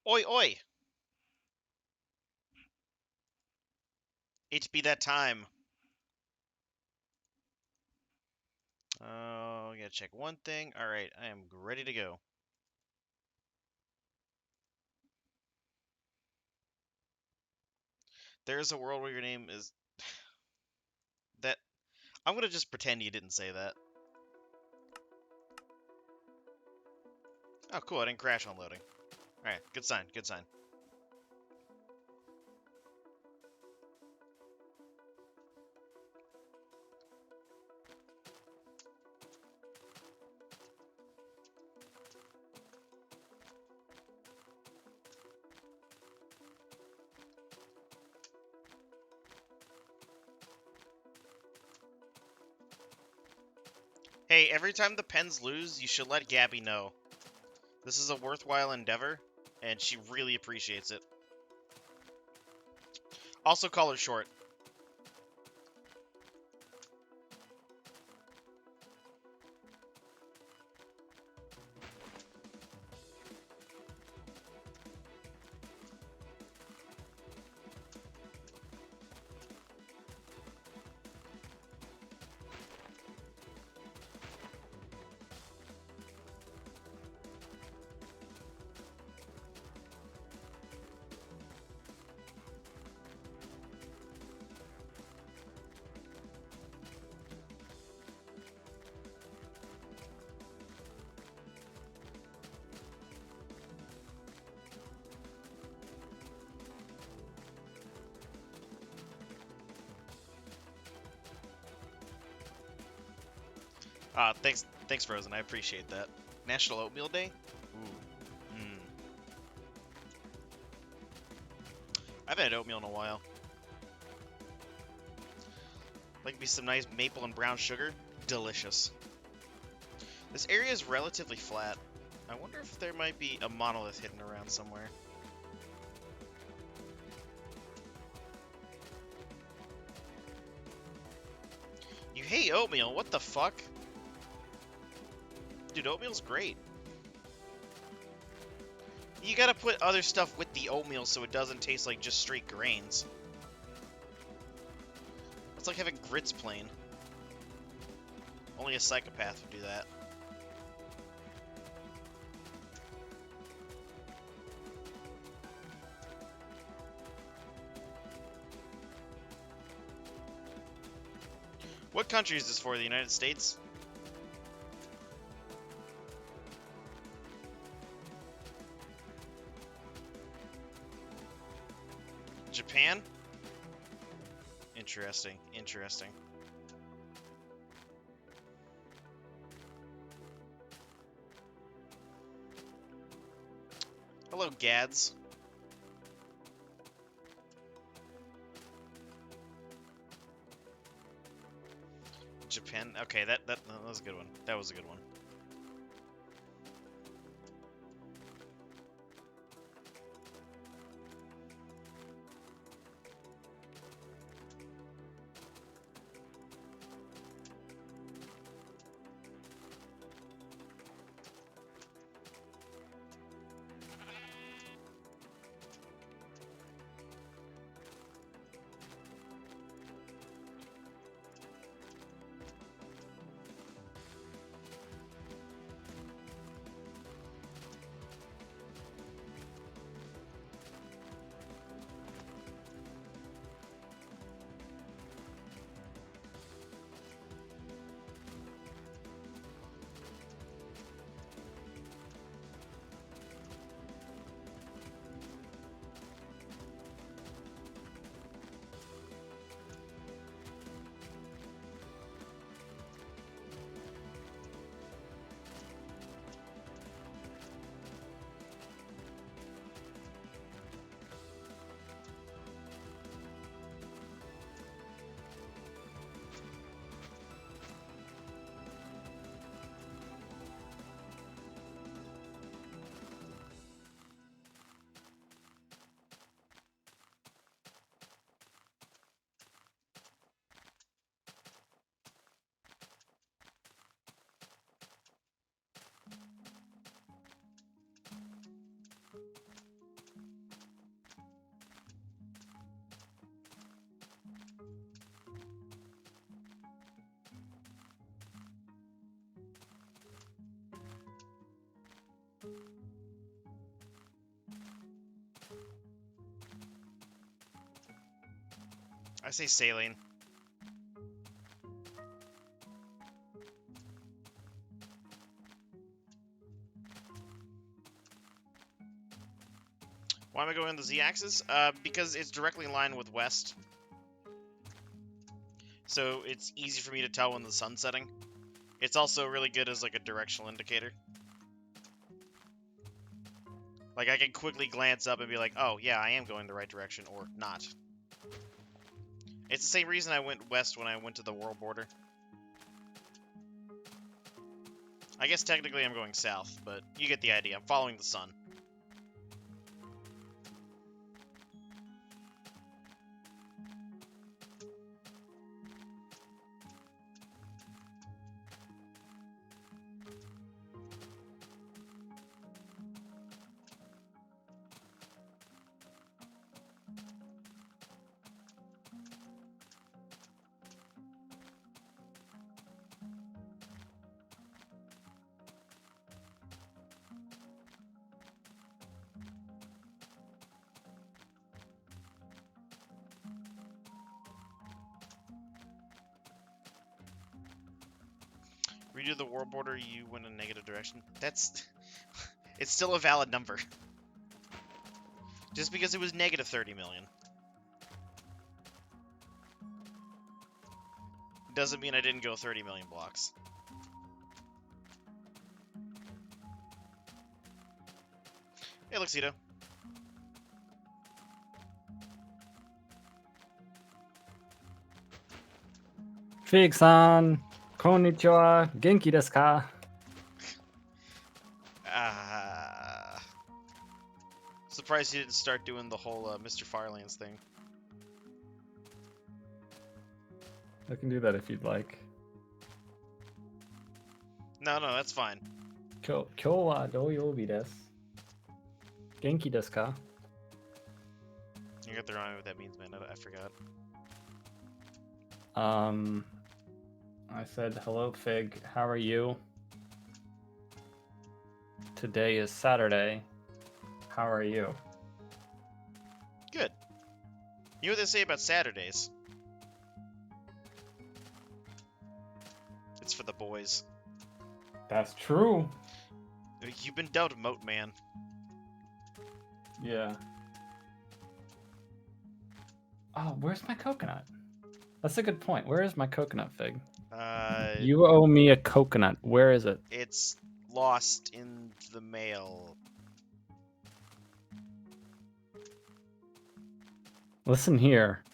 Oi, oi! It be that time. Oh, I gotta check one thing. Alright, I am ready to go. There is a world where your name is... that... I'm gonna just pretend you didn't say that. Oh, cool, I didn't crash on loading. Alright, good sign, good sign. Hey, every time the Pens lose, you should let Gabby know. This is a worthwhile endeavor, and she really appreciates it. Also call her short. Thanks, Frozen. I appreciate that. National Oatmeal Day? Ooh. I haven't had oatmeal in a while. Like me some nice maple and brown sugar. Delicious. This area is relatively flat. I wonder if there might be a monolith hidden around somewhere. You hate oatmeal? What the fuck? Dude, oatmeal's great. You gotta put other stuff with the oatmeal so it doesn't taste like just straight grains. It's like having grits plain. Only a psychopath would do that. What country is this for? The United States? Japan? Interesting, interesting. Hello, Gads. Japan? Okay, that was a good one. That was a good one. I say saline. Why am I going on the z-axis? Because it's directly in line with west. So it's easy for me to tell when the sun's setting. It's also really good as like a directional indicator. Like I can quickly glance up and be like, oh yeah, I am going the right direction, or not. It's the same reason I went west when I went to the world border. I guess technically I'm going south, but you get the idea. I'm following the sun. Redo the world border, you went in a negative direction. That's... it's still a valid number. Just because it was negative 30 million. Doesn't mean I didn't go 30 million blocks. Hey, Luxito. Fig-san, konnichiwa, genki desu ka? Surprised he didn't start doing the whole Mr. Firelands thing. I can do that if you'd like. No, that's fine. Kyou wa douyoubi desu. Genki desu ka? You got the wrong what that means, man. I forgot. I said, hello, Fig. How are you? Today is Saturday. How are you? Good. You know what they say about Saturdays? It's for the boys. That's true. You've been dubbed Moat Man. Yeah. Oh, where's my coconut? That's a good point. Where is my coconut, Fig? You owe me a coconut. Where is it? It's lost in the mail. Listen here.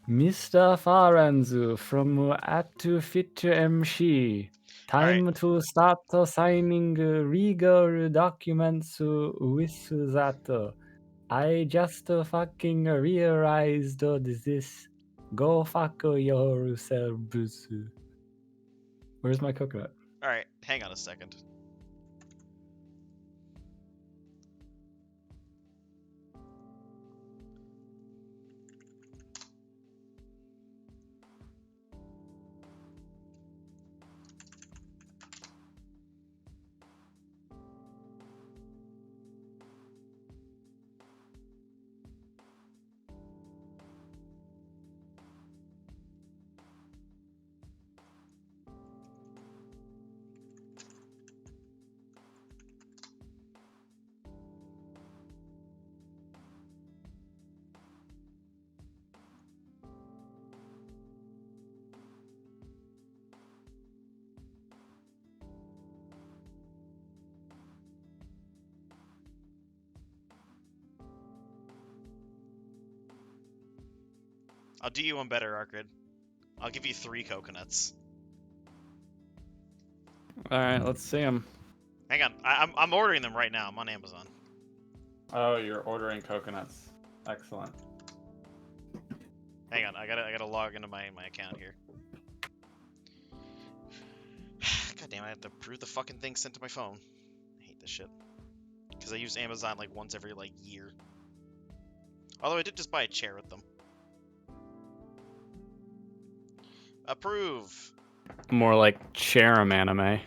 Mr. Faranzu from Atu Fit MC. Time right. to start signing legal documents with that. I just fucking realized this. Go fuck yourselves. Where's my coconut? Alright, hang on a second. I'll do you one better, Arcrid. I'll give you 3 coconuts. Alright, let's see them. Hang on, I'm ordering them right now. I'm on Amazon. Oh, you're ordering coconuts. Excellent. Hang on, I gotta log into my account here. God damn, I have to approve the fucking thing sent to my phone. I hate this shit. Because I use Amazon like once every like year. Although I did just buy a chair with them. Approve. More like Cherim anime.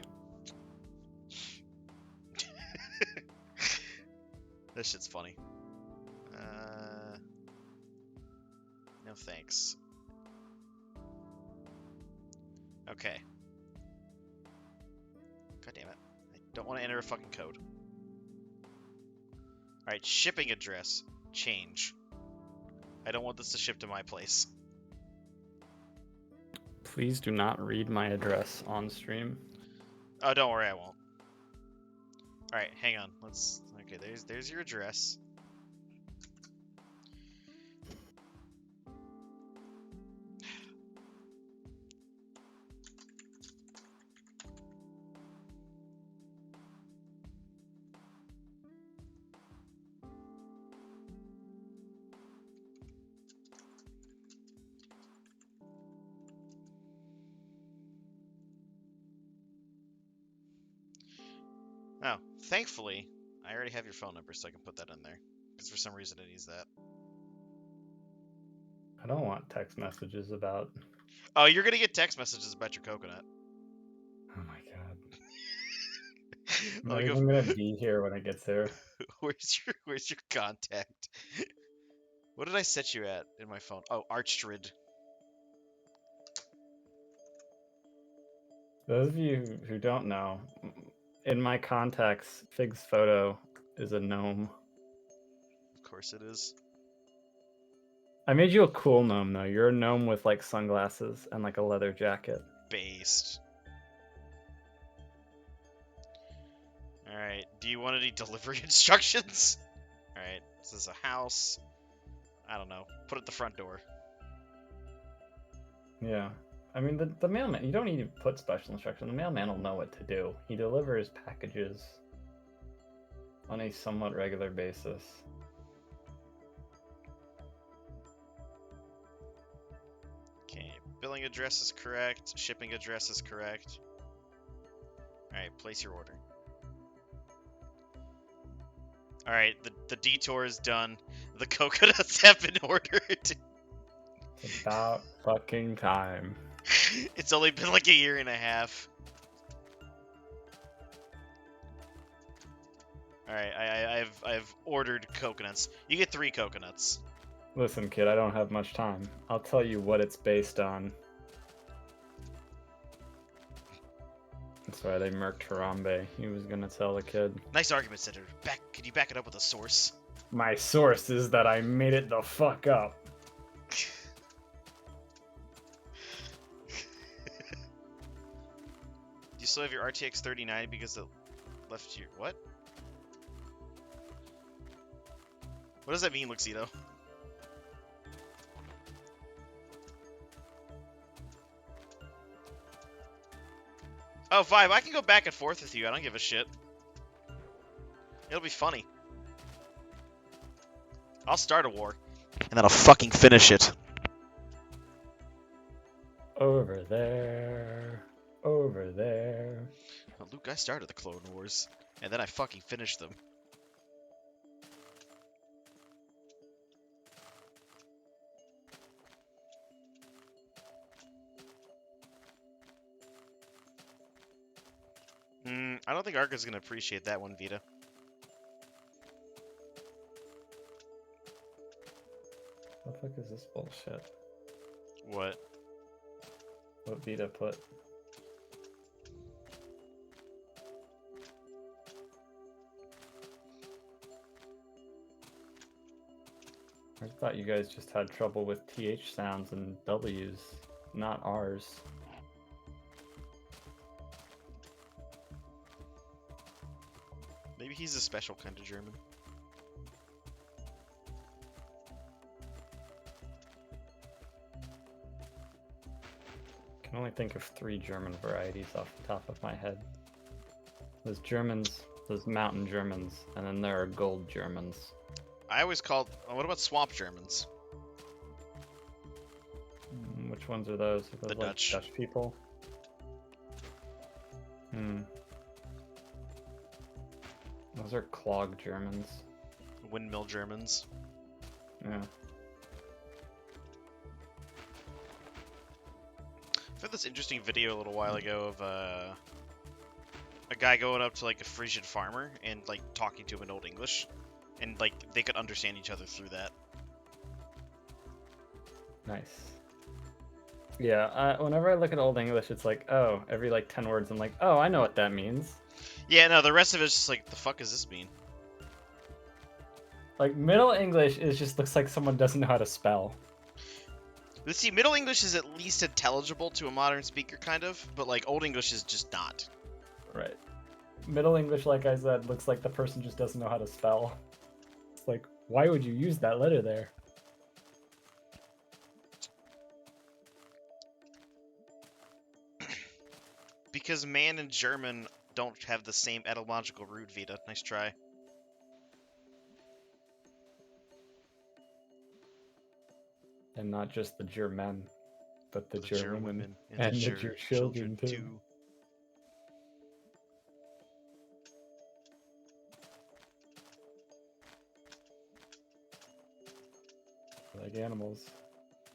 This shit's funny. No thanks. Okay. God damn it. I don't want to enter a fucking code. Alright, shipping address. Change. I don't want this to ship to my place. Please do not read my address on stream. Oh, don't worry, I won't. Alright, hang on. Let's... Okay, there's your address. Oh, thankfully, I already have your phone number, so I can put that in there. Because for some reason it needs that. I don't want text messages about... Oh, you're gonna get text messages about your coconut. Oh my god. I'm Let not me even gonna be here when it gets there. Where's your contact? What did I set you at in my phone? Oh, Archtrid. Those of you who don't know, in my contacts, Fig's photo is a gnome. Of course it is. I made you a cool gnome, though. You're a gnome with, like, sunglasses and, like, a leather jacket. Based. Alright, do you want any delivery instructions? Alright, this is a house. I don't know. Put it at the front door. Yeah. I mean, the mailman, you don't need to put special instructions. The mailman will know what to do. He delivers packages on a somewhat regular basis. Okay, billing address is correct. Shipping address is correct. Alright, place your order. Alright, the detour is done. The coconuts have been ordered. It's about fucking time. It's only been like a year and a half. Alright, I've ordered coconuts. You get 3 coconuts. Listen, kid, I don't have much time. I'll tell you what it's based on. That's why they murked Harambe. He was gonna tell the kid. Nice argument, Senator. Could you back it up with a source? My source is that I made it the fuck up. Do you still have your RTX 3090 because it left you... What? What does that mean, Luxito? Oh, Vibe, I can go back and forth with you. I don't give a shit. It'll be funny. I'll start a war. And then I'll fucking finish it. Over there. Over there. Well, Luke, I started the Clone Wars. And then I fucking finished them. I don't think Arca's gonna appreciate that one, Vita. What the fuck is this bullshit? What? What Vita put? I thought you guys just had trouble with TH sounds and W's, not R's. Maybe he's a special kind of German. I can only think of 3 German varieties off the top of my head. There's Germans, there's mountain Germans, and then there are gold Germans. I always called... Oh, what about swamp Germans? Which ones are those? Are those The like Dutch. Dutch people? Those are clog Germans. Windmill Germans. Yeah. I found this interesting video a little while ago of a guy going up to like a Frisian farmer and like talking to him in Old English, and like they could understand each other through that. Nice. Yeah, whenever I look at Old English, it's like, oh, every like 10 words, I'm like, oh, I know what that means. Yeah, no, the rest of it's just like, the fuck does this mean? Like Middle English is just looks like someone doesn't know how to spell. But see, Middle English is at least intelligible to a modern speaker, kind of, but like Old English is just not. Right. Middle English, like I said, looks like the person just doesn't know how to spell. It's like, why would you use that letter there? Because man and German don't have the same etymological root, Vita. Nice try. And not just the German, but the The German women and the Ger children too. Like animals.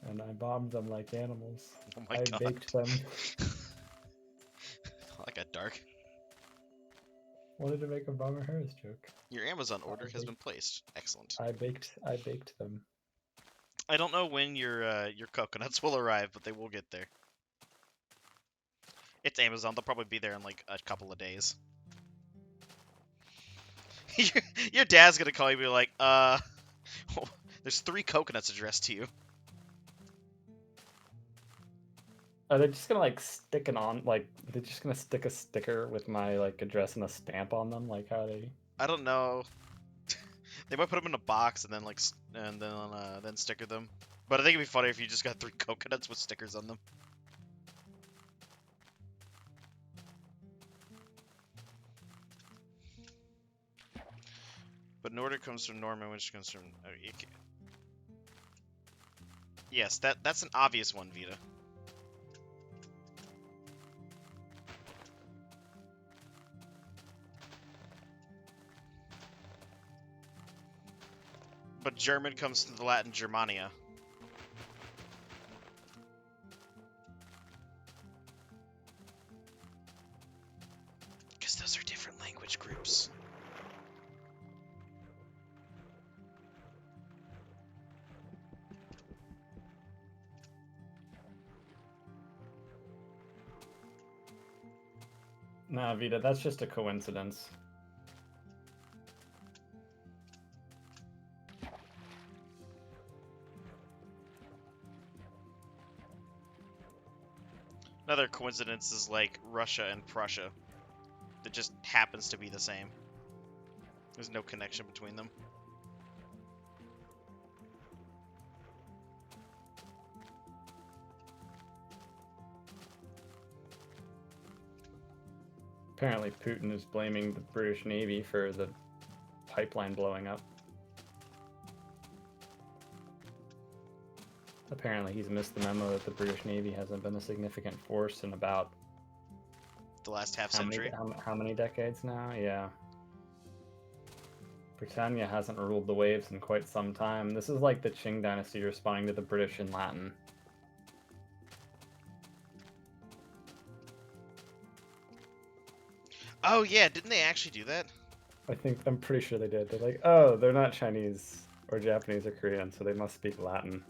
And I bombed them like animals. Oh my I god. baked them. That got dark. Wanted to make a Bomber Harris joke. Your Amazon order has been placed. Excellent. I baked them. I don't know when your coconuts will arrive, but they will get there. It's Amazon. They'll probably be there in like a couple of days. Your dad's gonna call you and be like, there's 3 coconuts addressed to you. Are they just gonna like stick it on? Like, they're just gonna stick a sticker with my like address and a stamp on them? Like, how they? I don't know. They might put them in a box and then then sticker them. But I think it'd be funny if you just got 3 coconuts with stickers on them. But Nordic comes from Norman, which comes from. Yes, that's an obvious one, Vita. But German comes from the Latin Germania. Because those are different language groups. Nah, Vita, that's just a coincidence. Another coincidence is like Russia and Prussia. That just happens to be the same. There's no connection between them. Apparently, Putin is blaming the British Navy for the pipeline blowing up. Apparently, he's missed the memo that the British Navy hasn't been a significant force in about The last half century. How many decades now? Yeah. Britannia hasn't ruled the waves in quite some time. This is like the Qing dynasty responding to the British in Latin. Oh yeah, didn't they actually do that? I'm pretty sure they did. They're like, oh, they're not Chinese or Japanese or Korean, so they must speak Latin.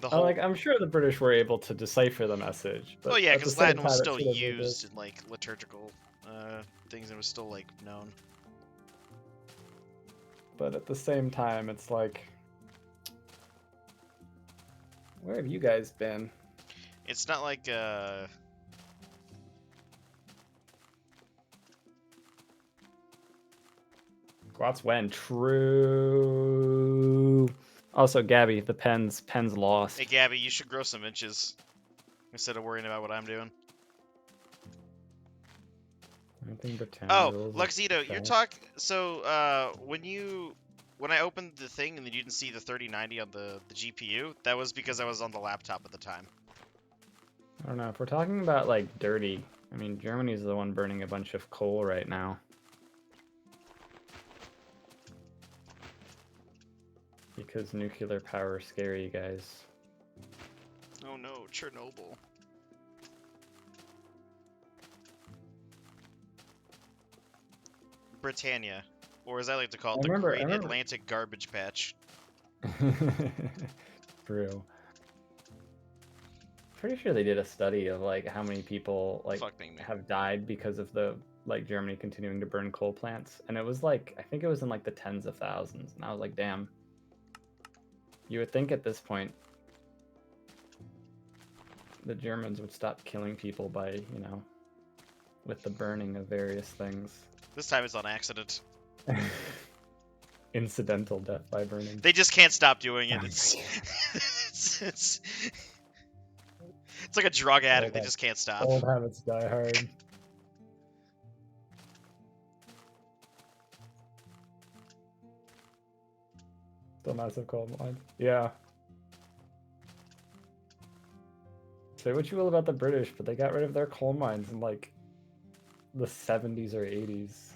I'm sure the British were able to decipher the message. But oh yeah, because Latin was still used used in like liturgical things, and was still like known. But at the same time, it's like, where have you guys been? It's not like Squats when true. Also, Gabby, the pen's lost. Hey Gabby, you should grow some inches instead of worrying about what I'm doing. Oh, Luxito, you're talking. So, when I opened the thing and then you didn't see the 3090 on the GPU, that was because I was on the laptop at the time. I don't know. If we're talking about like dirty, I mean, Germany's the one burning a bunch of coal right now. Because nuclear power is scary, guys. Oh no, Chernobyl. Britannia, or as I like to call it, the Great Atlantic Garbage Patch. True. pretty sure they did a study of like how many people like Fucking me. have died because of the like Germany continuing to burn coal plants, and it was like I think it was in like the tens of thousands, and I was like, damn. You would think at this point the Germans would stop killing people by, you know, with the burning of various things. This time it's on accident. Incidental death by burning. They just can't stop doing it. It's it's like a drug addict. They just can't stop. Old habits die hard. Still massive coal mine. Yeah. Say what you will about the British, but they got rid of their coal mines in like the 70s or 80s.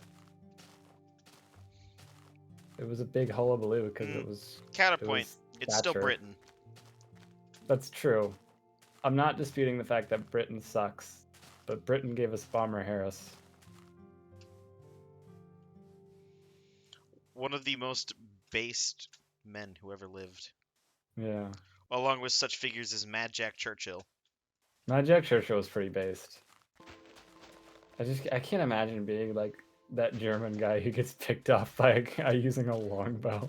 It was a big hullabaloo because it was counterpoint. It's still Britain. That's true. I'm not disputing the fact that Britain sucks, but Britain gave us Bomber Harris. One of the most based men who ever lived. Yeah. Along with such figures as Mad Jack Churchill. Mad Jack Churchill was pretty based. I can't imagine being like that German guy who gets picked off by a guy using a longbow.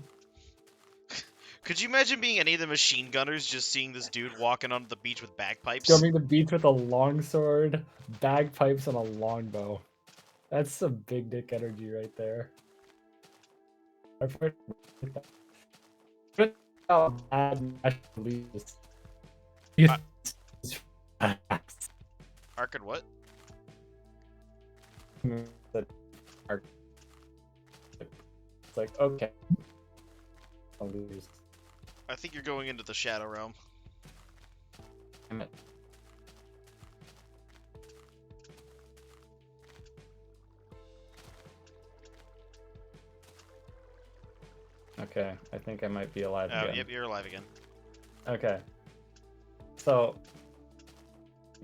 Could you imagine being any of the machine gunners just seeing this dude walking onto the beach with bagpipes? Storming the beach with a longsword, bagpipes, and a longbow. That's some big dick energy right there. Arkin what? It's like, okay. I'll lose. I think you're going into the Shadow Realm. Damn it. Okay, I think I might be alive again. Yep, you're alive again. Okay. So,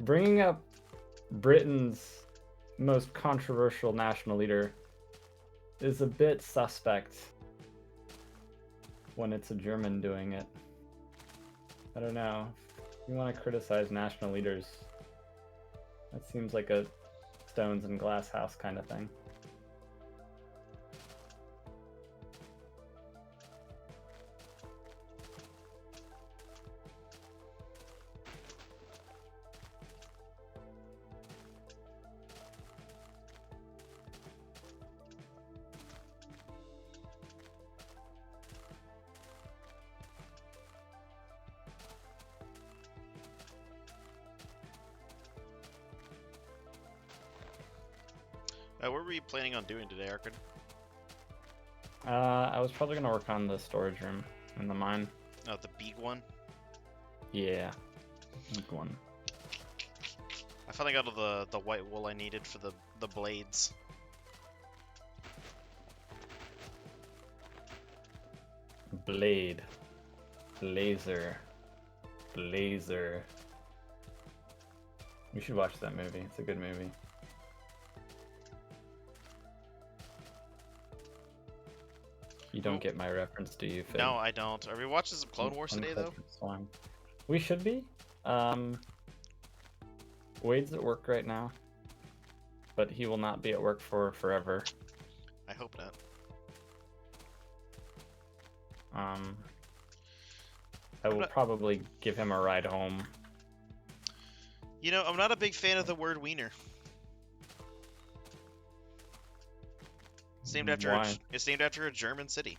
bringing up Britain's most controversial national leader is a bit suspect when it's a German doing it. I don't know. If you want to criticize national leaders, that seems like a stones and glass house kind of thing. What were you planning on doing today, Arkin? I was probably gonna work on the storage room in the mine. Oh, the big one? Yeah, big one. I finally got all the white wool I needed for the blades. Blade. Blazer. Blazer. We should watch that movie. It's a good movie. You don't get my reference, do you, Finn? No, I don't. Are we watching some Clone Wars today, though? We should be. Wade's at work right now, but he will not be at work for forever. I hope not. I will probably give him a ride home. You know, I'm not a big fan of the word wiener. It's named after it's named after a German city.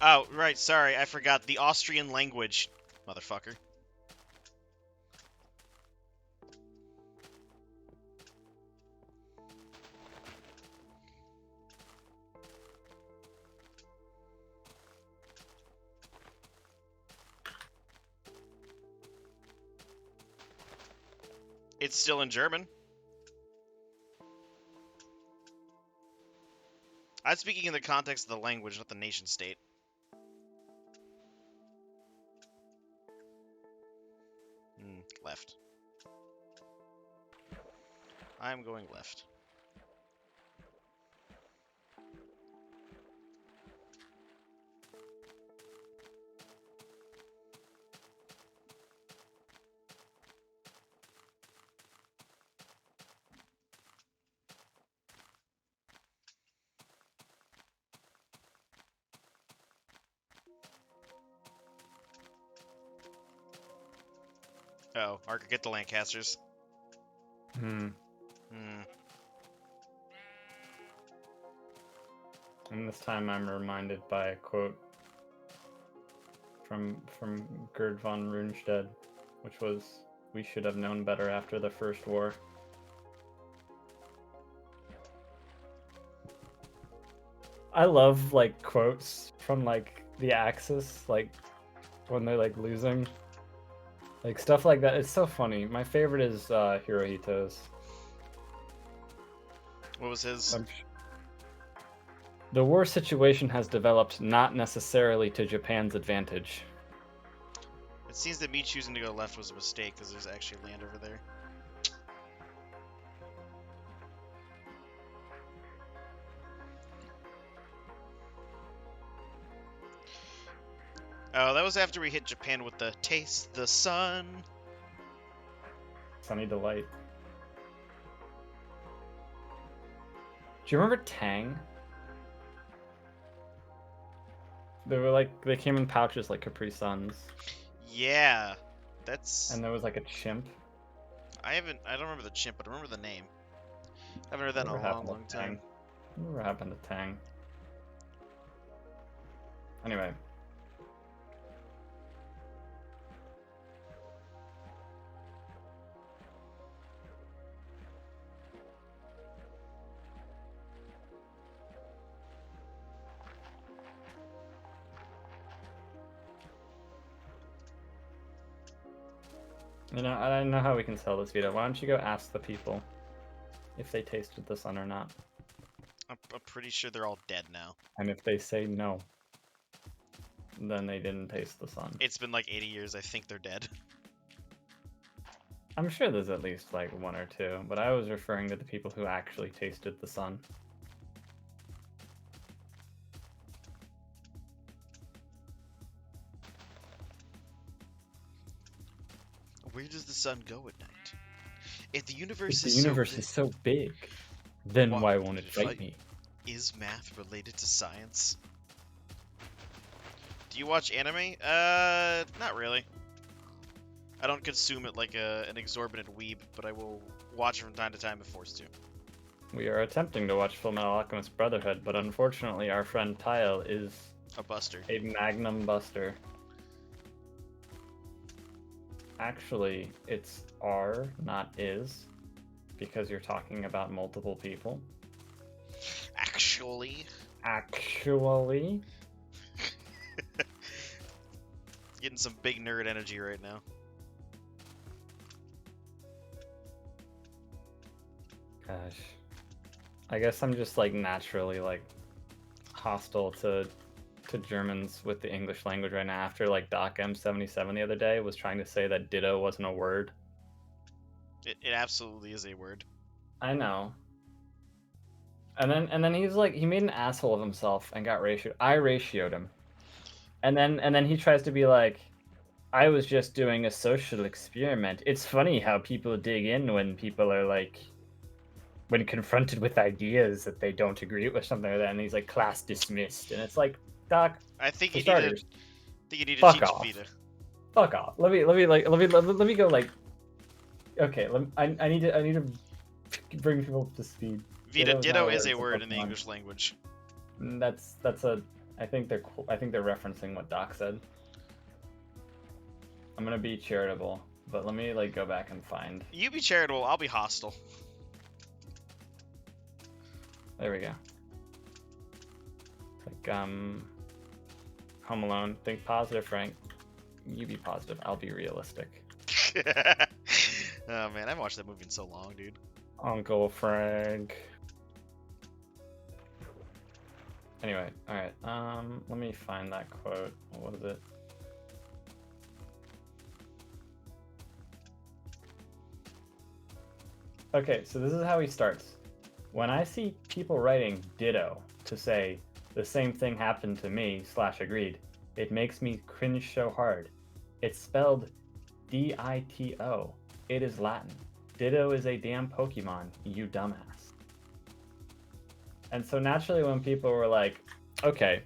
Oh, right, sorry, I forgot. The Austrian language, motherfucker. It's still in German. I'm speaking in the context of the language, not the nation state. left. I'm going left. Oh, Arca, get the Lancasters. Hmm. And this time I'm reminded by a quote from Gerd von Rundstedt, which was, "We should have known better after the First War." I love like quotes from like the Axis, like when they're like losing, like stuff like that. It's so funny. My favorite is Hirohito's. What was his? The war situation has developed not necessarily to Japan's advantage. It seems that me choosing to go left was a mistake because there's actually land over there. Oh, that was after we hit Japan with the Taste the Sun. Sunny Delight. Do you remember Tang? They were like, they came in pouches like Capri Suns. Yeah, that's. And there was like a chimp. I don't remember the chimp, but I remember the name. I haven't heard that in a long time. Whatever happened to Tang? Anyway. You know, I don't know how we can sell this, Vito. Why don't you go ask the people if they tasted the sun or not? I'm pretty sure they're all dead now. And if they say no, then they didn't taste the sun. It's been like 80 years. I think they're dead. I'm sure there's at least like one or two, but I was referring to the people who actually tasted the sun. Where does the sun go at night? If the universe is so big, then why won't it fight me? Is math related to science? Do you watch anime? Not really. I don't consume it like an exorbitant weeb, but I will watch it from time to time if forced to. We are attempting to watch Fullmetal Alchemist Brotherhood, but unfortunately our friend Tile is a buster. A magnum buster. Actually, it's are, not is, because you're talking about multiple people. Actually. Getting some big nerd energy right now. Gosh. I guess I'm just like naturally like hostile to Germans with the English language right now after like Doc E57 the other day was trying to say that ditto wasn't a word. It absolutely is a word. I know. And then he's like, he made an asshole of himself and got ratioed. I ratioed him. And then he tries to be like, I was just doing a social experiment. It's funny how people dig in when people are like, when confronted with ideas that they don't agree with, something like that, and he's like, class dismissed. And it's like, Doc, I think you need to fuck teach off. Vita. Fuck off. Let me go like. Okay, I need to bring people up to speed. Vita, ditto is a word in the English language. That's a. I think they're referencing what Doc said. I'm gonna be charitable, but let me like go back and find. You be charitable, I'll be hostile. There we go. Like Home Alone. Think positive, Frank. You be positive. I'll be realistic. Oh man, I haven't watched that movie in so long, dude. Uncle Frank. Anyway, all right. Let me find that quote. What is it? Okay, so this is how he starts. When I see people writing ditto to say the same thing happened to me / agreed, it makes me cringe so hard. It's spelled D-I-T-O. It is Latin. Ditto is a damn Pokemon, you dumbass. And so naturally when people were like, okay,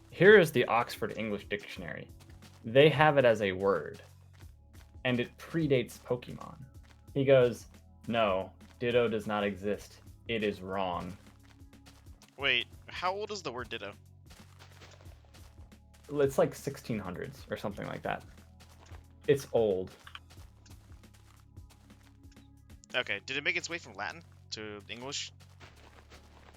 here is the Oxford English Dictionary. They have it as a word, and it predates Pokemon. He goes, no, ditto does not exist. It is wrong. Wait, how old is the word ditto? It's like 1600s or something like that. It's old. Okay, did it make its way from Latin to English?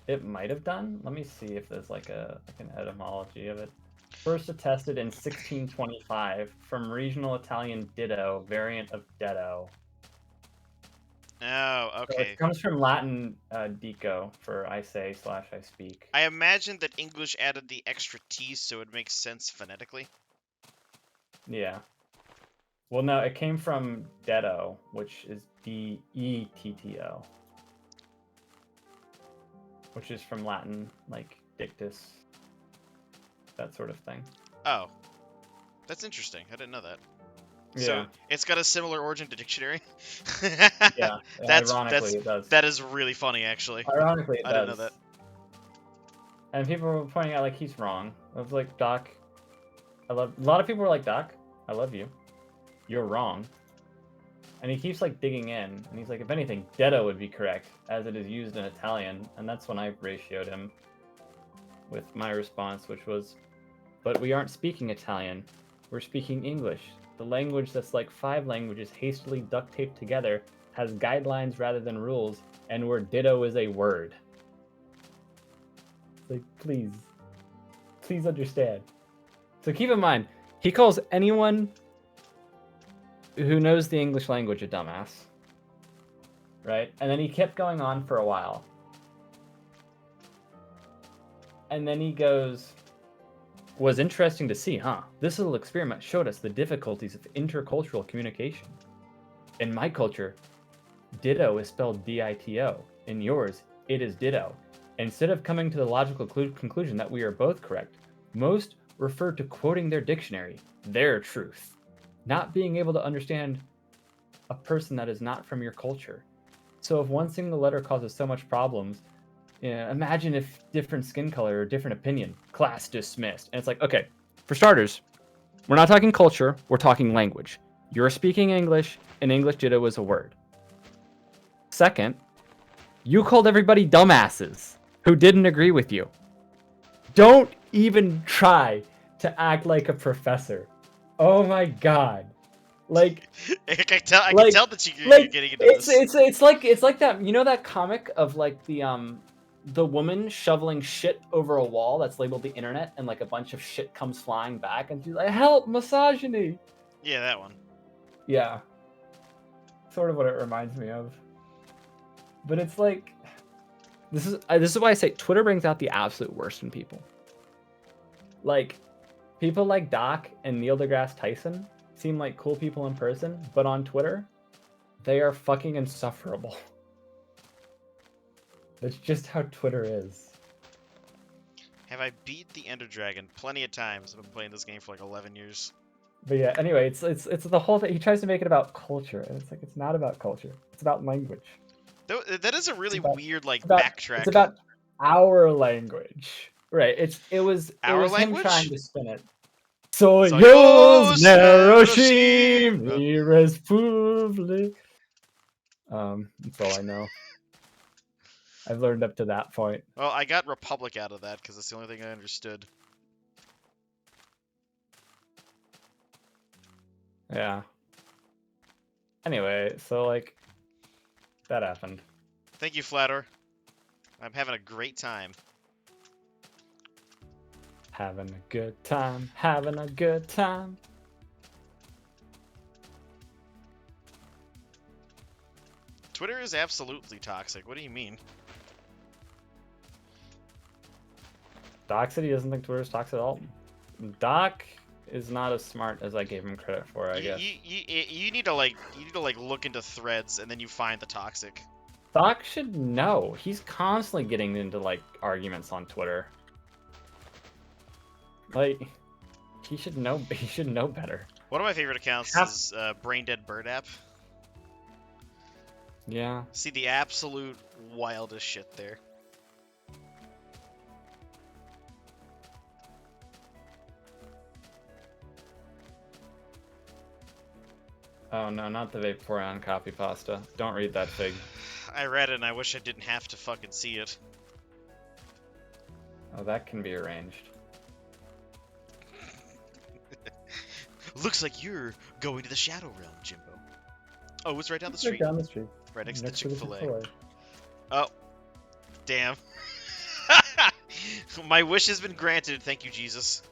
It might have done. Let me see if there's like an etymology of it. First attested in 1625 from regional Italian ditto, variant of detto. Oh, So okay. it comes from Latin dico for I say / I speak. I imagine that English added the extra T so it makes sense phonetically. Yeah. Well, no, it came from detto, which is D-E-T-T-O, which is from Latin, like dictus, that sort of thing. Oh, that's interesting. I didn't know that. Yeah. So it's got a similar origin to dictionary. Yeah. That's Ironically, it does. that is really funny, actually. Ironically, it I didn't know does. that. And people were pointing out like he's wrong. I was like, Doc, I love. A lot of people were like, Doc, I love you. You're wrong. And he keeps like digging in, and he's like, if anything, detto would be correct, as it is used in Italian. And that's when I ratioed him with my response, which was, but we aren't speaking Italian. We're speaking English. The language that's like 5 languages hastily duct taped together has guidelines rather than rules, and where ditto is a word. It's like, please understand. So keep in mind, he calls anyone who knows the English language a dumbass, right? And then he kept going on for a while. And then he goes, was interesting to see, huh? This little experiment showed us the difficulties of intercultural communication. In my culture, ditto is spelled D-I-T-O. In yours, it is ditto. Instead of coming to the logical conclusion that we are both correct, most refer to quoting their dictionary, their truth, not being able to understand a person that is not from your culture. So if one single letter causes so much problems, imagine if different skin color or different opinion, class dismissed. And it's like, okay, for starters, we're not talking culture, we're talking language. You're speaking English, and English ditto is a word. Second, you called everybody dumbasses who didn't agree with you. Don't even try to act like a professor. Oh my god. Like I can tell that you're getting into this. It's like that, you know, that comic of like the woman shoveling shit over a wall that's labeled the internet, and like a bunch of shit comes flying back and she's like, help, misogyny. Yeah, that one. Yeah. Sort of what it reminds me of. But it's like, this is why I say Twitter brings out the absolute worst in people. Like, people like Doc and Neil deGrasse Tyson seem like cool people in person, but on Twitter, they are fucking insufferable. That's just how Twitter is. Have I beat the Ender Dragon plenty of times? I've been playing this game for like 11 years. But yeah, anyway, it's the whole thing. He tries to make it about culture, and it's like, it's not about culture. It's about language. That is a really weird it's about, backtrack. It's about our language, right? It was language? him trying to spin it. Soyuz Naroshim Republic. That's all I know. I've learned up to that point. Well, I got Republic out of that because that's the only thing I understood. Yeah. Anyway, so like, that happened. Thank you, Flatter. I'm having a great time. Having a good time, having a good time. Twitter is absolutely toxic. What do you mean? Doc said he doesn't think Twitter's toxic at all. Doc is not as smart as I gave him credit for, I guess. You need to look into threads and then you find the toxic. Stock should know. He's constantly getting into like arguments on Twitter. Like, he should know. He should know better. One of my favorite accounts is Brain Dead Bird App. Yeah. See the absolute wildest shit there. Oh no, not the Vaporeon copy pasta. Don't read that, Fig. I read it and I wish I didn't have to fucking see it. Oh, that can be arranged. Looks like you're going to the Shadow Realm, Jimbo. Oh, it's right down the Right street. down the street. Right next to to the Chick-fil-A. Chick-fil-A. Oh, damn. My wish has been granted. Thank you, Jesus.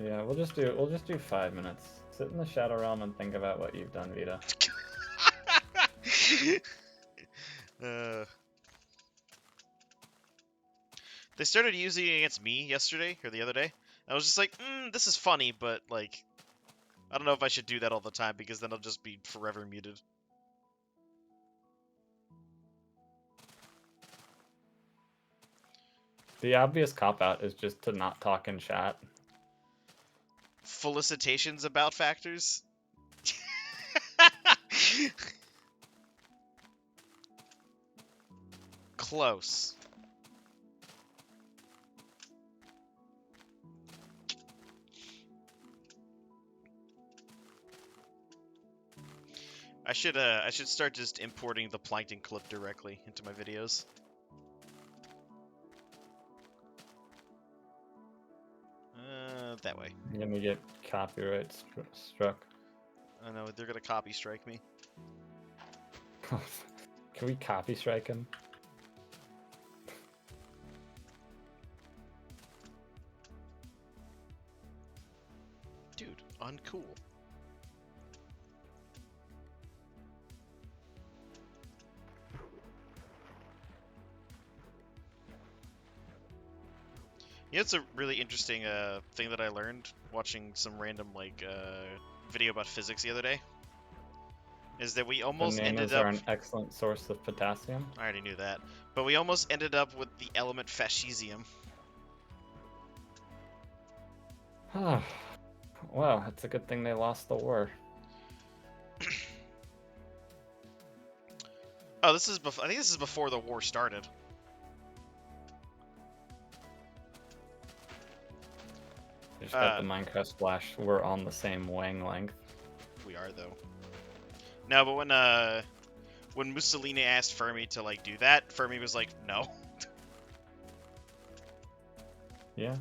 Yeah, we'll just do 5 minutes. Sit in the Shadow Realm and think about what you've done, Vita. They started using it against me yesterday or the other day. I was just like, this is funny, but like, I don't know if I should do that all the time because then I'll just be forever muted. The obvious cop-out is just to not talk in chat. Felicitations about factors? Close. I should start just importing the plankton clip directly into my videos. That way. You're gonna get copyright struck. I know they're gonna copy strike me. Can we copy strike him? Dude, uncool. You know, it's a really interesting thing that I learned watching some random like video about physics the other day. Is that we almost Bananas are an excellent source of potassium. I already knew that, but we almost ended up with the element fascesium. Wow, it's a good thing they lost the war. Oh, this is I think this is before the war started. Just got the Minecraft splash. We're on the same wavelength. We are though. No, but when Mussolini asked Fermi to like do that, Fermi was like, no. Yeah.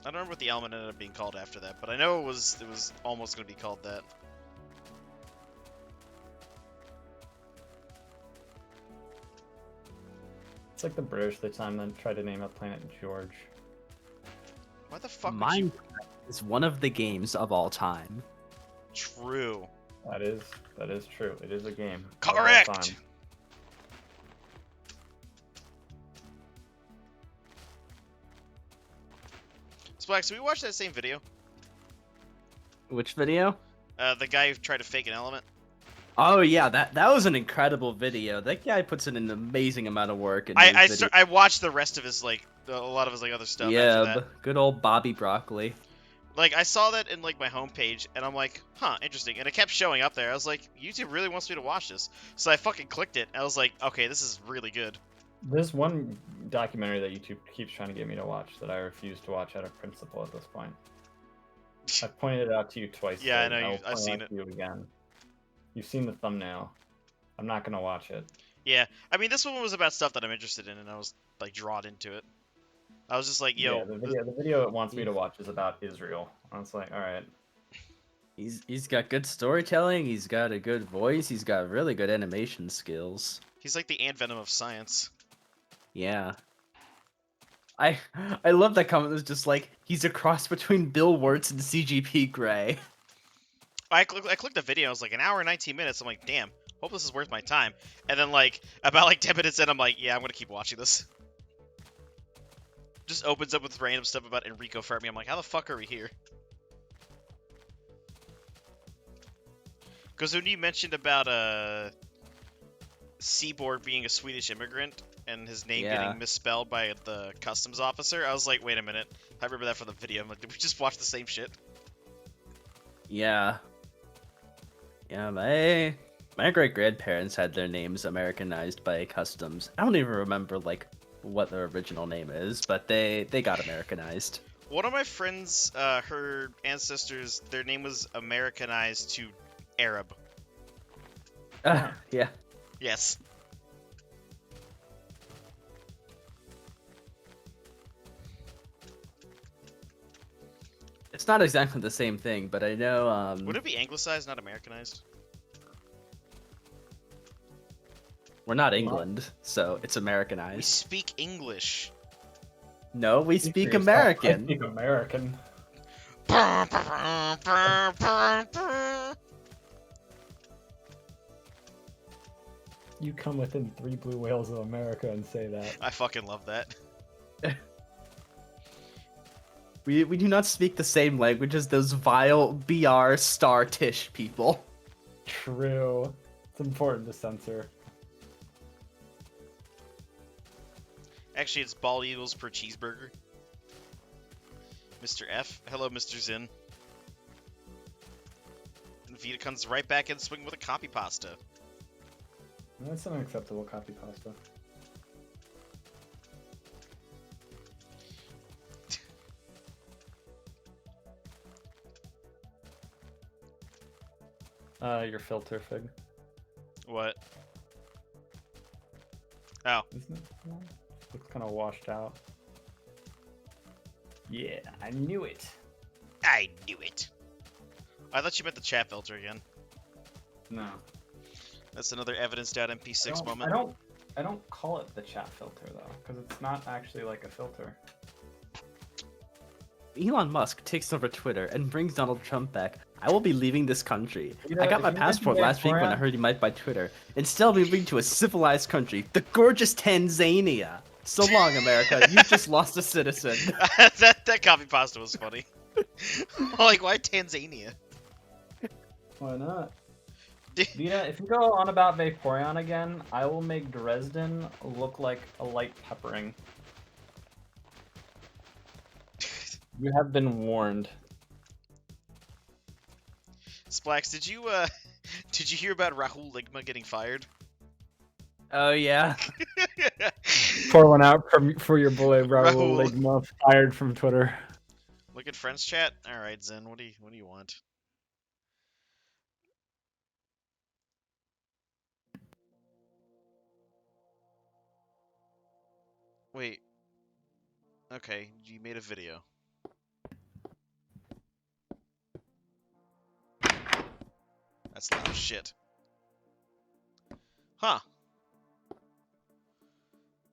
I don't remember what the element ended up being called after that, but I know it was almost going to be called that. It's like the British the time that tried to name a planet George. Why the fuck Minecraft is one of the games of all time. True. That is true. It is a game. Correct! Splax, did we watch that same video? Which video? The guy who tried to fake an element? Oh yeah, that was an incredible video. That guy puts in an amazing amount of work. In I watched the rest of his like a lot of his like other stuff. Yeah, after that. Good old Bobby Broccoli. Like I saw that in like my homepage, and I'm like, huh, interesting. And it kept showing up there. I was like, YouTube really wants me to watch this, so I fucking clicked it. And I was like, okay, this is really good. There's one documentary that YouTube keeps trying to get me to watch that I refuse to watch out of principle at this point. I've pointed it out to you twice. Yeah, I know. I've seen it. To you again. You've seen the thumbnail. I'm not gonna watch it. Yeah, I mean, this one was about stuff that I'm interested in, and I was like drawn into it. I was just like, yo. Yeah, the video it wants me to watch is about Israel. I was like, all right. He's got good storytelling. He's got a good voice. He's got really good animation skills. He's like the Ant Venom of science. Yeah. I love that comment. It's just like he's a cross between Bill Wirtz and CGP Grey. I clicked the video. I was like, an hour and 19 minutes. I'm like, damn. Hope this is worth my time. And then like about like 10 minutes in, I'm like, yeah, I'm gonna keep watching this. Just opens up with random stuff about Enrico Fermi. I'm like, how the fuck are we here? Because when you mentioned about Seaborg being a Swedish immigrant and his name Yeah. getting misspelled by the customs officer, I was like, wait a minute. I remember that from the video. I'm like, did we just watch the same shit? Yeah. Yeah, my great grandparents had their names Americanized by customs. I don't even remember like what their original name is, but they got Americanized. One of my friends, her ancestors, their name was Americanized to Arab. Yeah. Yes. It's not exactly the same thing, but I know Would it be anglicized, not Americanized? we're not England, so it's We Americanized. speak English. No, we Speak speak for yourself. I American. speak American. You come within 3 blue whales of America and say that. I fucking love that. We do not speak the same language as those vile BR star Tish people. True. It's important to censor. Actually, it's bald eagles per cheeseburger. Mr. F. Hello, Mr. Zin. And Vita comes right back in swinging with a copy pasta. That's an unacceptable copy pasta. Your filter, Fig. What? Oh. Isn't it? Looks kind of washed out. Yeah, I knew it. I knew it. I thought you meant the chat filter again. No. That's another evidence.mp6 moment. I don't call it the chat filter though, because it's not actually like a filter. Elon Musk takes over Twitter and brings Donald Trump back. I will be leaving this country. You know, I got if my you passport mention last week when I Victoria- heard he might buy Twitter. Instead, I'll be moving to a civilized country, the gorgeous Tanzania. So long, America. You've just lost a citizen. that copy pasta was funny. Like, why Tanzania? Why not? Vita, if you go on about Vaporeon again, I will make Dresden look like a light peppering. You have been warned. Splax, did you hear about Rahul Ligma getting fired? Oh, yeah. Pour one out for your boy Rahul. Raul Ligma, fired from Twitter. Look at friends chat. All right, Zen. What do you want? Wait. Okay, you made a video. That's loud as shit. Huh.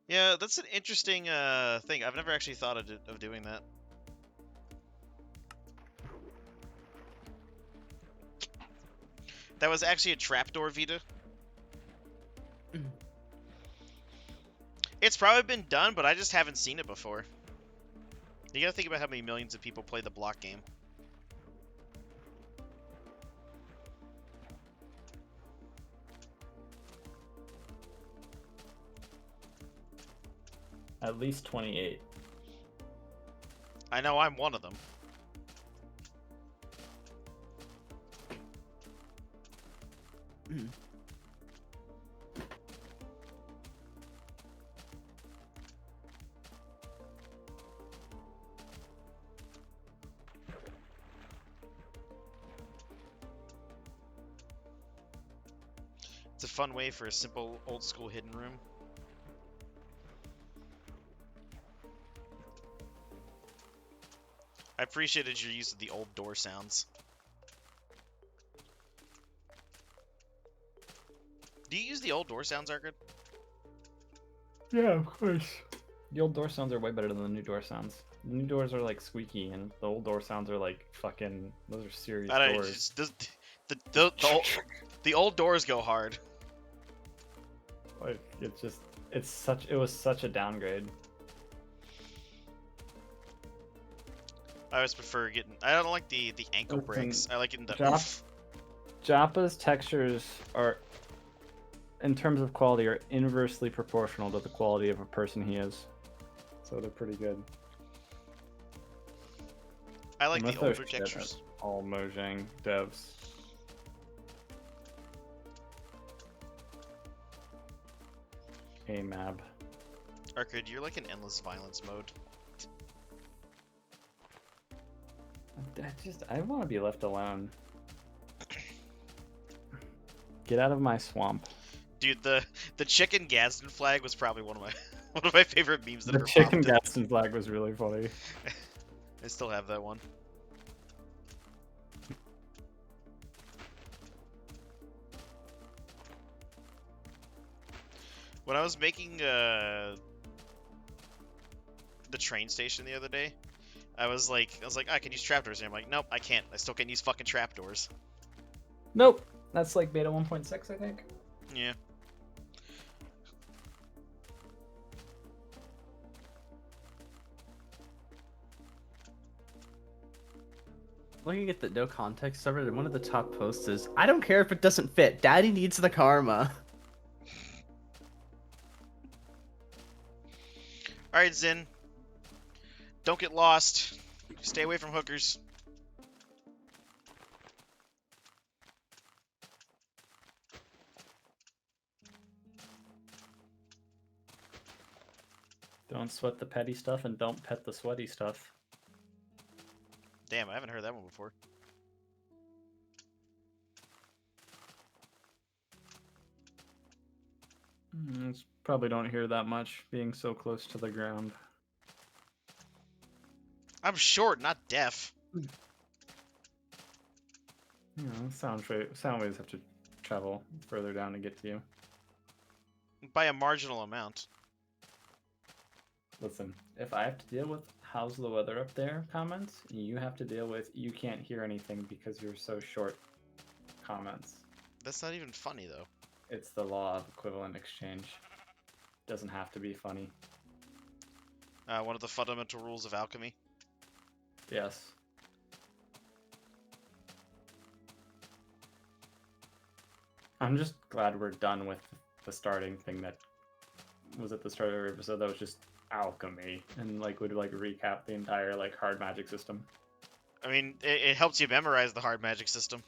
Yeah, that's an interesting thing. I've never actually thought of doing that. That was actually a trapdoor, Vita. It's probably been done, but I just haven't seen it before. You gotta think about how many millions of people play the block game. At least 28. I know I'm one of them. It's a fun way for a simple old school hidden room. I appreciated your use of the old door sounds. Do you use the old door sounds, Arcade? Yeah, of course. The old door sounds are way better than the new door sounds. The new doors are like squeaky, and the old door sounds are like fucking. Those are serious I don't know, doors. the old doors go hard. Like it was such a downgrade. I always prefer getting. I don't like the ankle Listen, breaks. I like getting the Josh- oof. Joppa's textures are, in terms of quality, are inversely proportional to the quality of a person he is. So they're pretty good. I like Unless the they're older shit, textures. all Mojang devs. AMAB. Arcade, you're like in endless violence mode. I want to be left alone. Get out of my swamp. Dude, the chicken Gadsden flag was probably one of my favorite memes that The ever chicken popped in. Gaston flag was really funny. I still have that one. When I was making the train station the other day, I was like, I can use trapdoors, and I'm like, nope, I can't. I still can't use fucking trapdoors. Nope. That's like beta 1.6, I think. Yeah. Looking at the no context subreddit, and one of the top posts is, "I don't care if it doesn't fit. Daddy needs the karma." All right, Zin. Don't get lost. Stay away from hookers. Don't sweat the petty stuff and don't pet the sweaty stuff. Damn, I haven't heard that one before. Probably don't hear that much, being so close to the ground. I'm short, not deaf. You know, sound waves have to travel further down to get to you. By a marginal amount. Listen, if I have to deal with "how's the weather up there" comments, you have to deal with "you can't hear anything because you're so short" comments. That's not even funny, though. It's the law of equivalent exchange. Doesn't have to be funny. One of the fundamental rules of alchemy. Yes. I'm just glad we're done with the starting thing that was at the start of every episode. That was just alchemy and like would like recap the entire like hard magic system. I mean, it helps you memorize the hard magic system.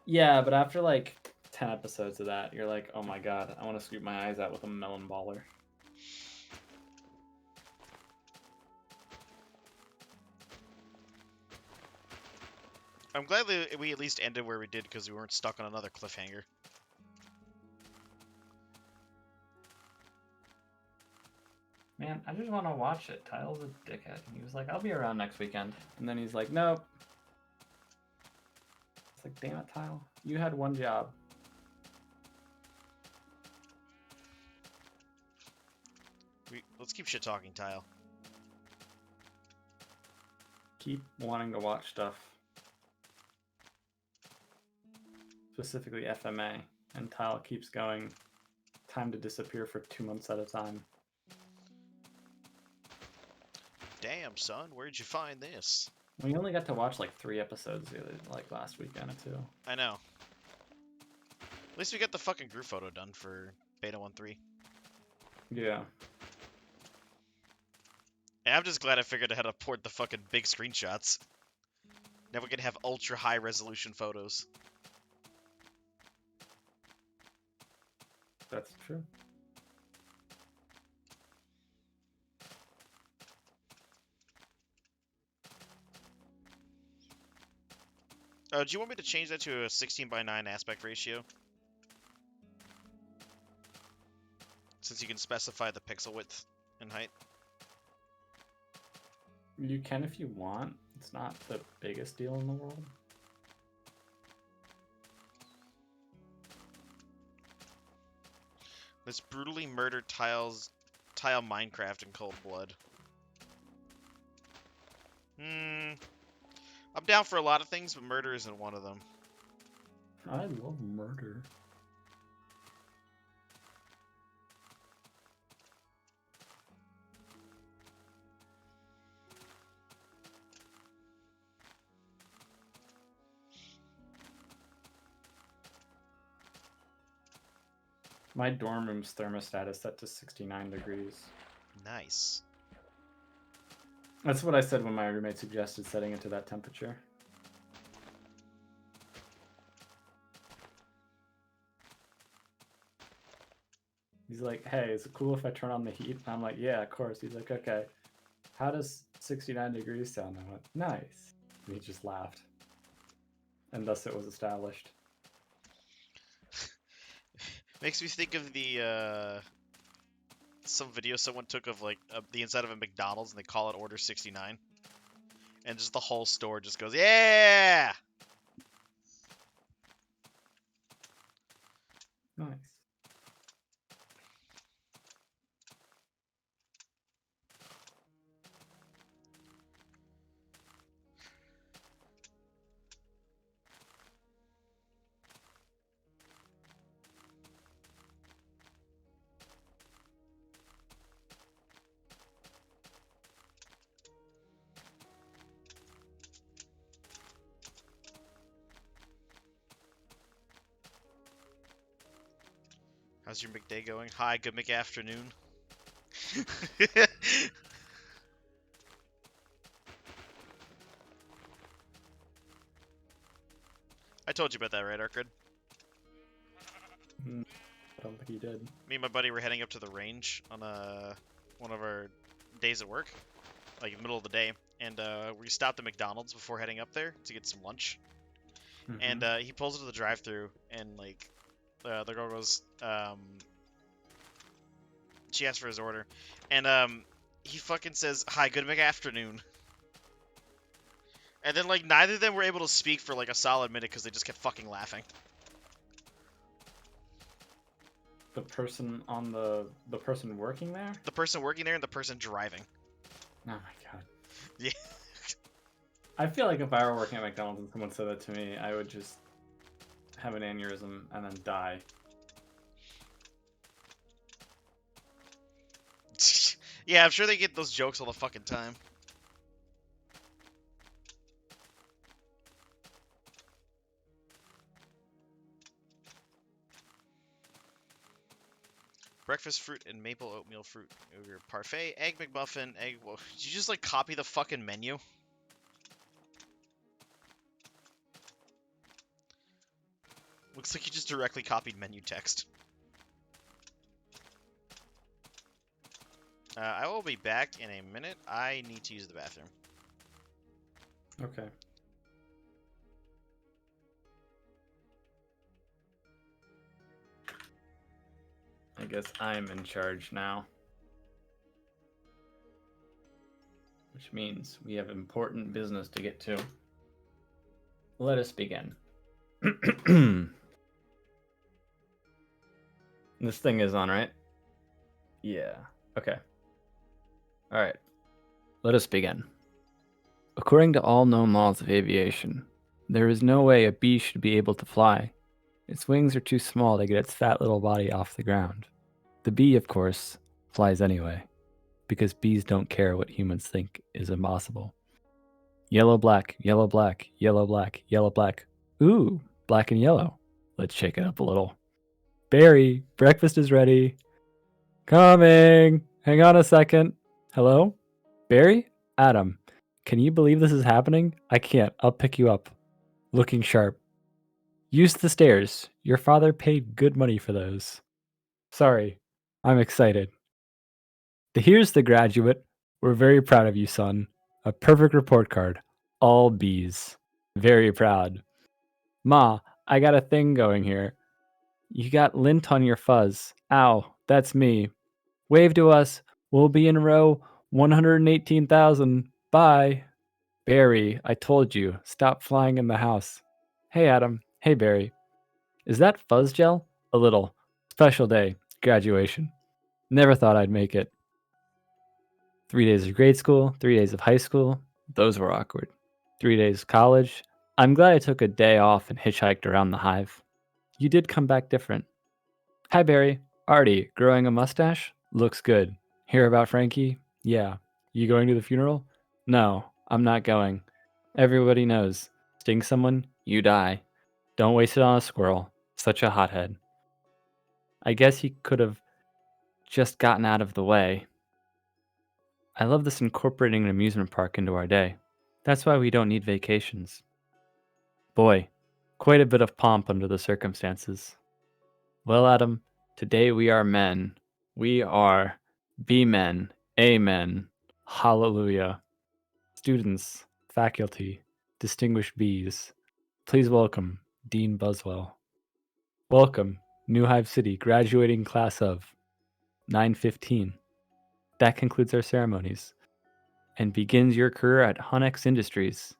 Yeah, but after like 10 episodes of that, you're like, oh my god, I want to scoop my eyes out with a melon baller. I'm glad that we at least ended where we did because we weren't stuck on another cliffhanger. Man, I just want to watch it. Tyle's a dickhead. He was like, I'll be around next weekend. And then he's like, nope. It's like, damn it, Tile. You had one job. Let's keep shit talking, Tile. Keep wanting to watch stuff. Specifically FMA. And Tile keeps going, time to disappear for 2 months at a time. Damn, son, where'd you find this? We only got to watch like 3 episodes like last weekend too. I know. At least we got the fucking group photo done for Beta 1.3. Yeah. And I'm just glad I figured out how to port the fucking big screenshots. Now we can have ultra high resolution photos. That's true. Do you want me to change that to a 16:9 aspect ratio? Since you can specify the pixel width and height. You can if you want. It's not the biggest deal in the world. Let's brutally murder Tile Minecraft in cold blood. I'm down for a lot of things, but murder isn't one of them. I love murder. My dorm room's thermostat is set to 69 degrees. Nice. That's what I said when my roommate suggested setting it to that temperature. He's like, hey, is it cool if I turn on the heat? I'm like, yeah, of course. He's like, okay. How does 69 degrees sound? I went, nice. And he just laughed. And thus it was established. Makes me think of the some video someone took of like the inside of a McDonald's and they call it Order 69, and just the whole store just goes, yeah. Nice. How's your McDay going? Hi, good McAfternoon. I told you about that, right, Arkrid? I don't think he did. Me and my buddy were heading up to the range on one of our days at work, like in the middle of the day, and we stopped at McDonald's before heading up there to get some lunch. Mm-hmm. And he pulls into the drive-thru, and like the girl goes, she asked for his order, and he fucking says, "Hi, good McAfternoon." And then like neither of them were able to speak for like a solid minute because they just kept fucking laughing. The person on the person working there? The person working there and the person driving. Oh my god. Yeah. I feel like if I were working at McDonald's and someone said that to me, I would just have an aneurysm and then die. Yeah, I'm sure they get those jokes all the fucking time. Breakfast fruit and maple oatmeal fruit yogurt parfait, egg McMuffin, egg. Well, did you just like copy the fucking menu? Looks like you just directly copied menu text. I will be back in a minute. I need to use the bathroom. Okay. I guess I'm in charge now. Which means we have important business to get to. Let us begin. This thing is on, right? Yeah. Okay. All right. Let us begin. According to all known laws of aviation, there is no way a bee should be able to fly. Its wings are too small to get its fat little body off the ground. The bee, of course, flies anyway, because bees don't care what humans think is impossible. Yellow, black, yellow, black, yellow, black, yellow, black. Ooh, black and yellow. Let's shake it up a little. Barry, breakfast is ready. Coming. Hang on a second. Hello? Barry? Adam. Can you believe this is happening? I can't. I'll pick you up. Looking sharp. Use the stairs. Your father paid good money for those. Sorry. I'm excited. Here's the graduate. We're very proud of you, son. A perfect report card. All B's. Very proud. Ma, I got a thing going here. You got lint on your fuzz. Ow, that's me. Wave to us. We'll be in row 118,000. Bye. Barry, I told you. Stop flying in the house. Hey, Adam. Hey, Barry. Is that fuzz gel? A little. Special day. Graduation. Never thought I'd make it. 3 days of grade school, 3 days of high school. Those were awkward. 3 days college. I'm glad I took a day off and hitchhiked around the hive. You did come back different. Hi, Barry. Artie, growing a mustache? Looks good. Hear about Frankie? Yeah. You going to the funeral? No, I'm not going. Everybody knows. Sting someone, you die. Don't waste it on a squirrel. Such a hothead. I guess he could have just gotten out of the way. I love this incorporating an amusement park into our day. That's why we don't need vacations. Boy, quite a bit of pomp under the circumstances. Well, Adam, today we are men. We are be men. Amen. Hallelujah. Students, faculty, distinguished bees, please welcome Dean Buswell. Welcome, New Hive City, graduating class of 915. That concludes our ceremonies and begins your career at Hunex Industries.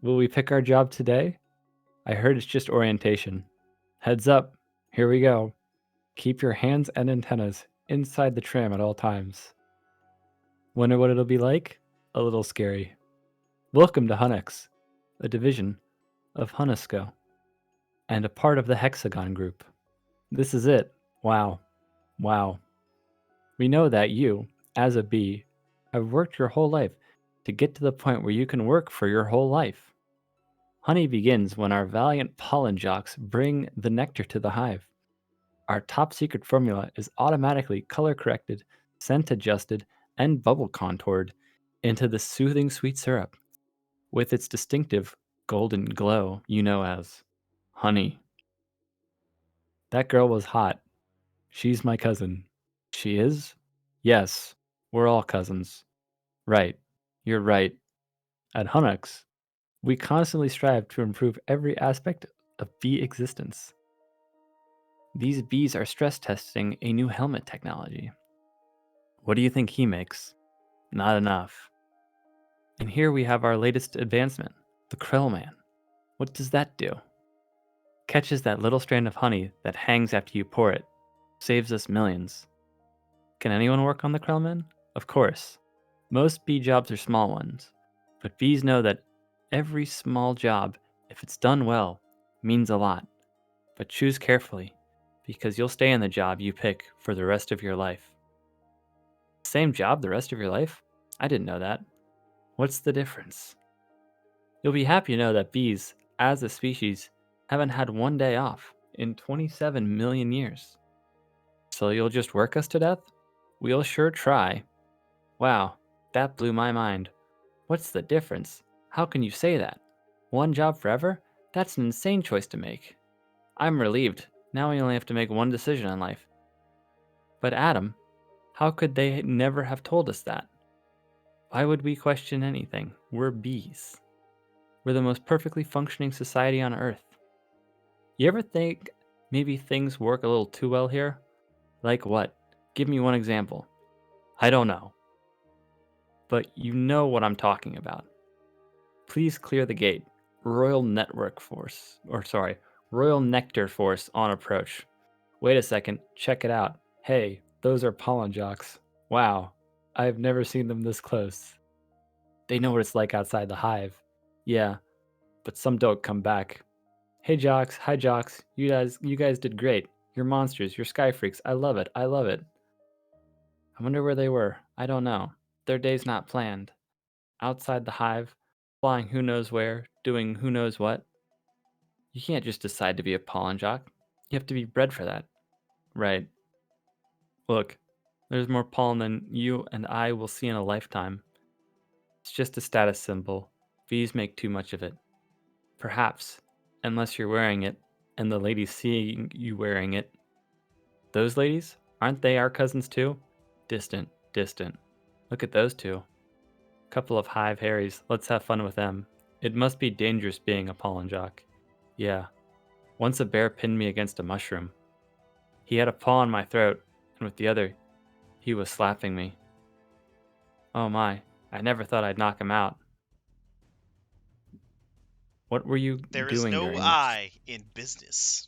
Will we pick our job today? I heard it's just orientation. Heads up, here we go. Keep your hands and antennas inside the tram at all times. Wonder what it'll be like? A little scary. Welcome to Hunex, a division of Hunesco, and a part of the Hexagon Group. This is it. Wow. Wow. We know that you, as a bee, have worked your whole life to get to the point where you can work for your whole life. Honey begins when our valiant pollen jocks bring the nectar to the hive. Our top secret formula is automatically color corrected, scent adjusted, and bubble contoured into the soothing sweet syrup, with its distinctive golden glow you know as honey. That girl was hot. She's my cousin. She is? Yes, we're all cousins. Right, you're right. At Hunex, we constantly strive to improve every aspect of bee existence. These bees are stress testing a new helmet technology. What do you think he makes? Not enough. And here we have our latest advancement, the Krill Man. What does that do? Catches that little strand of honey that hangs after you pour it. Saves us millions. Can anyone work on the Krill Man? Of course. Most bee jobs are small ones, but bees know that every small job, if it's done well, means a lot. But choose carefully, because you'll stay in the job you pick for the rest of your life. Same job the rest of your life? I didn't know that. What's the difference? You'll be happy to know that bees, as a species, haven't had one day off in 27 million years. So you'll just work us to death? We'll sure try. Wow, that blew my mind. What's the difference? How can you say that? One job forever? That's an insane choice to make. I'm relieved. Now we only have to make one decision in life. But Adam, how could they never have told us that? Why would we question anything? We're bees. We're the most perfectly functioning society on Earth. You ever think maybe things work a little too well here? Like what? Give me one example. I don't know. But you know what I'm talking about. Please clear the gate. Royal Nectar Force on approach. Wait a second, check it out. Hey, those are pollen jocks. Wow, I've never seen them this close. They know what it's like outside the hive. Yeah, but some don't come back. Hey jocks, hi jocks. You guys did great. You're monsters, you're sky freaks. I love it. I love it. I wonder where they were. I don't know. Their day's not planned. Outside the hive, flying who knows where, doing who knows what. You can't just decide to be a pollen jock. You have to be bred for that. Right. Look, there's more pollen than you and I will see in a lifetime. It's just a status symbol. Bees make too much of it. Perhaps, unless you're wearing it, and the ladies seeing you wearing it. Those ladies? Aren't they our cousins too? Distant, distant. Look at those two. Couple of hive Harrys. Let's have fun with them. It must be dangerous being a pollen jock. Yeah. Once a bear pinned me against a mushroom. He had a paw on my throat, and with the other, he was slapping me. Oh my, I never thought I'd knock him out. What were you There is doing no during this? I in business.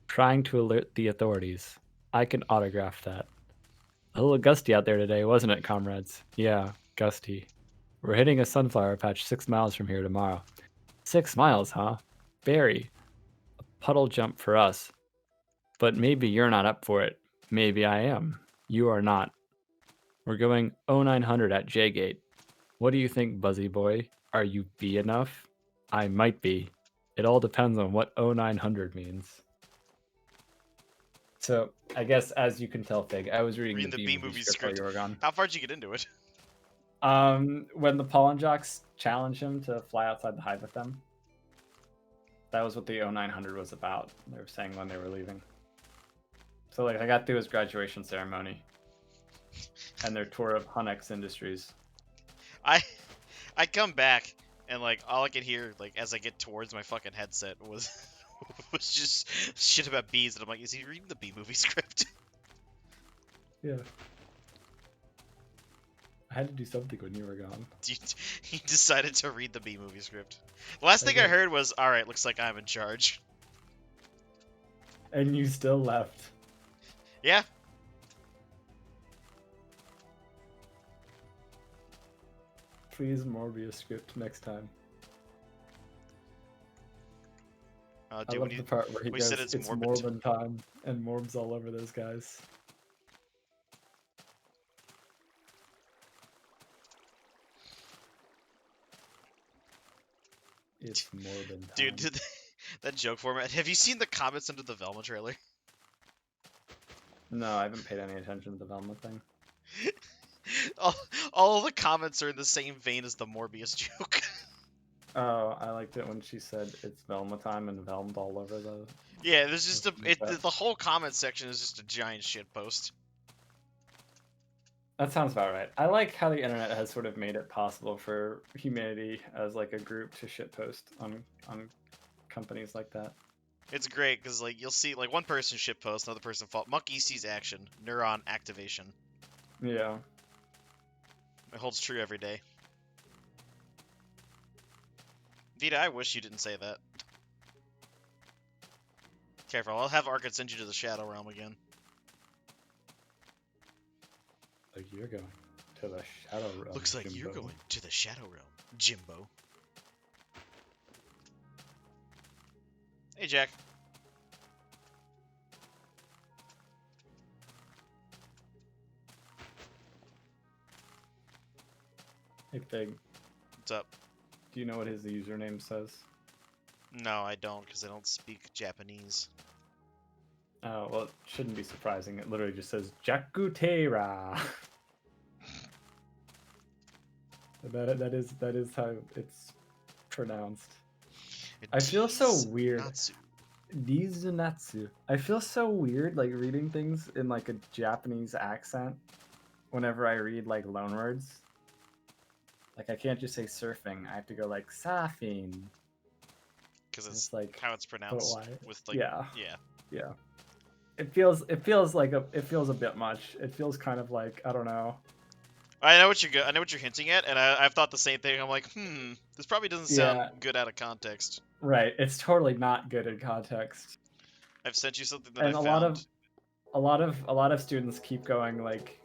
Trying to alert the authorities. I can autograph that. A little gusty out there today, wasn't it, comrades? Yeah, gusty. We're hitting a sunflower patch 6 miles from here tomorrow. 6 miles, huh? Barry. A puddle jump for us. But maybe you're not up for it. Maybe I am. You are not. We're going 0900 at J-Gate. What do you think, Buzzy Boy? Are you B enough? I might be. It all depends on what 0900 means. So I guess as you can tell, Fig, I was reading Reading the the B B movie movie script while script. you were gone. How far did you get into it? When the Pollen Jocks challenged him to fly outside the hive with them, that was what the 0900 was about. They were saying when they were leaving. So like I got through his graduation ceremony and their tour of Hunex Industries. I come back and like all I could hear like as I get towards my fucking headset was was just shit about bees, and I'm like, is he reading the B movie script? Yeah. I had to do something when you were gone. He decided to read the B movie script. The last thing I heard was, all right, looks like I'm in charge. And you still left. Yeah. Please Morbius script next time. I Dude, love when the part where he we goes, said it's it's morbid. Morbin time, and Morb's all over those guys. It's Morbin time. Dude, that joke format. Have you seen the comments under the Velma trailer? No, I haven't paid any attention to the Velma thing. all the comments are in the same vein as the Morbius joke. Oh, I liked it when she said it's Velma time and Velmed all over the... Yeah, there's just the the whole comment section is just a giant shit post. That sounds about right. I like how the internet has sort of made it possible for humanity as like a group to shitpost on companies like that. It's great because like you'll see like one person shitpost, another person fault. Monkey sees action, neuron activation. Yeah. It holds true every day. Vita, I wish you didn't say that. Careful, I'll have Arkad send you to the Shadow Realm again. Like you're going to the Shadow Realm. Looks like you're Jimbo. going to the Shadow Realm, Jimbo. Hey, Jack. Hey, Pig. What's up? Do you know what his username says? No, I don't, because I don't speak Japanese. Oh, well, it shouldn't be surprising. It literally just says Jakutera. that is how it's pronounced. I feel so weird. Natsu. Dizunatsu. I feel so weird like reading things in like a Japanese accent whenever I read like loanwords. Like I can't just say surfing. I have to go like surfing. Because it's like how it's pronounced why? with like Yeah. yeah. Yeah. It feels a bit much. It feels kind of like, I don't know. I know what you're hinting at, and I've thought the same thing. I'm like, this probably doesn't sound Yeah. good out of context. Right. It's totally not good in context. I've sent you something that And I a found. lot of students keep going like,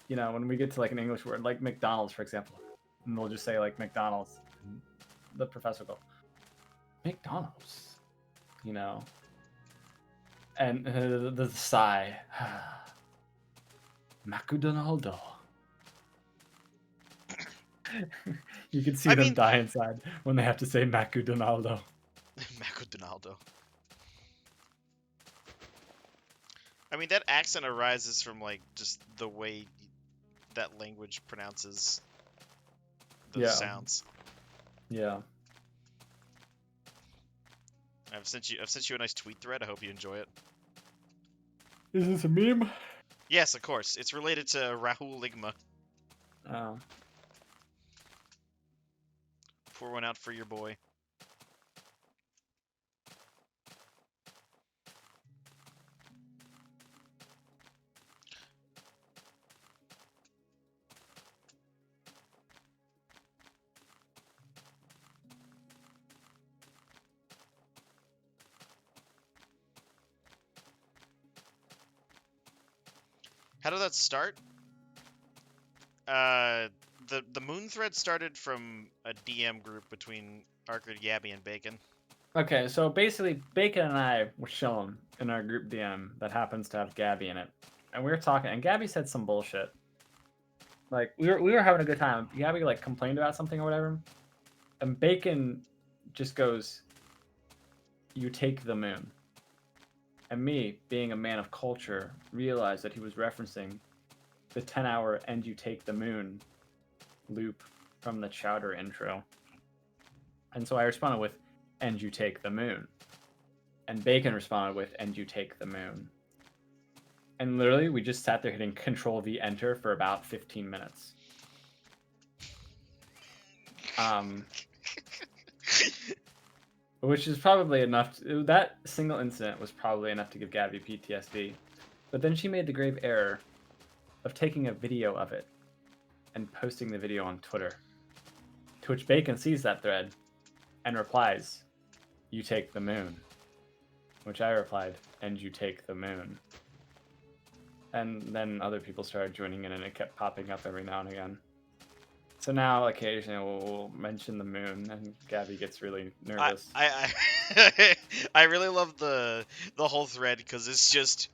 you know, when we get to like an English word like McDonald's, for example, and they'll just say like McDonald's. And the professor will go, McDonald's, you know, and the sigh, McDonaldo. You can see them die inside when they have to say McDonaldo. McDonaldo. I mean, that accent arises from like just the way that language pronounces those sounds. Yeah. I've sent you a nice tweet thread. I hope you enjoy it. Is this a meme? Yes, of course. It's related to Rahul Ligma. Oh. Pour one out for your boy. How did that start? The moon thread started from a DM group between Arkad, Gabby, and Bacon. Okay, so basically, Bacon and I were chilling in our group DM that happens to have Gabby in it, and we were talking, and Gabby said some bullshit. Like we were having a good time. Gabby like complained about something or whatever, and Bacon just goes, "You take the moon." And me, being a man of culture, realized that he was referencing the 10-hour "And You Take the Moon" loop from the Chowder intro. And so I responded with "And You Take the Moon." And Bacon responded with "And You Take the Moon." And literally, we just sat there hitting Control V Enter for about 15 minutes. Which is probably enough. That single incident was probably enough to give Gabby PTSD. But then she made the grave error of taking a video of it and posting the video on Twitter. To which Bacon sees that thread and replies, "You take the moon." Which I replied, "And you take the moon." And then other people started joining in, and it kept popping up every now and again. So now, occasionally, we'll mention the moon, and Gabby gets really nervous. I really love the whole thread because it's just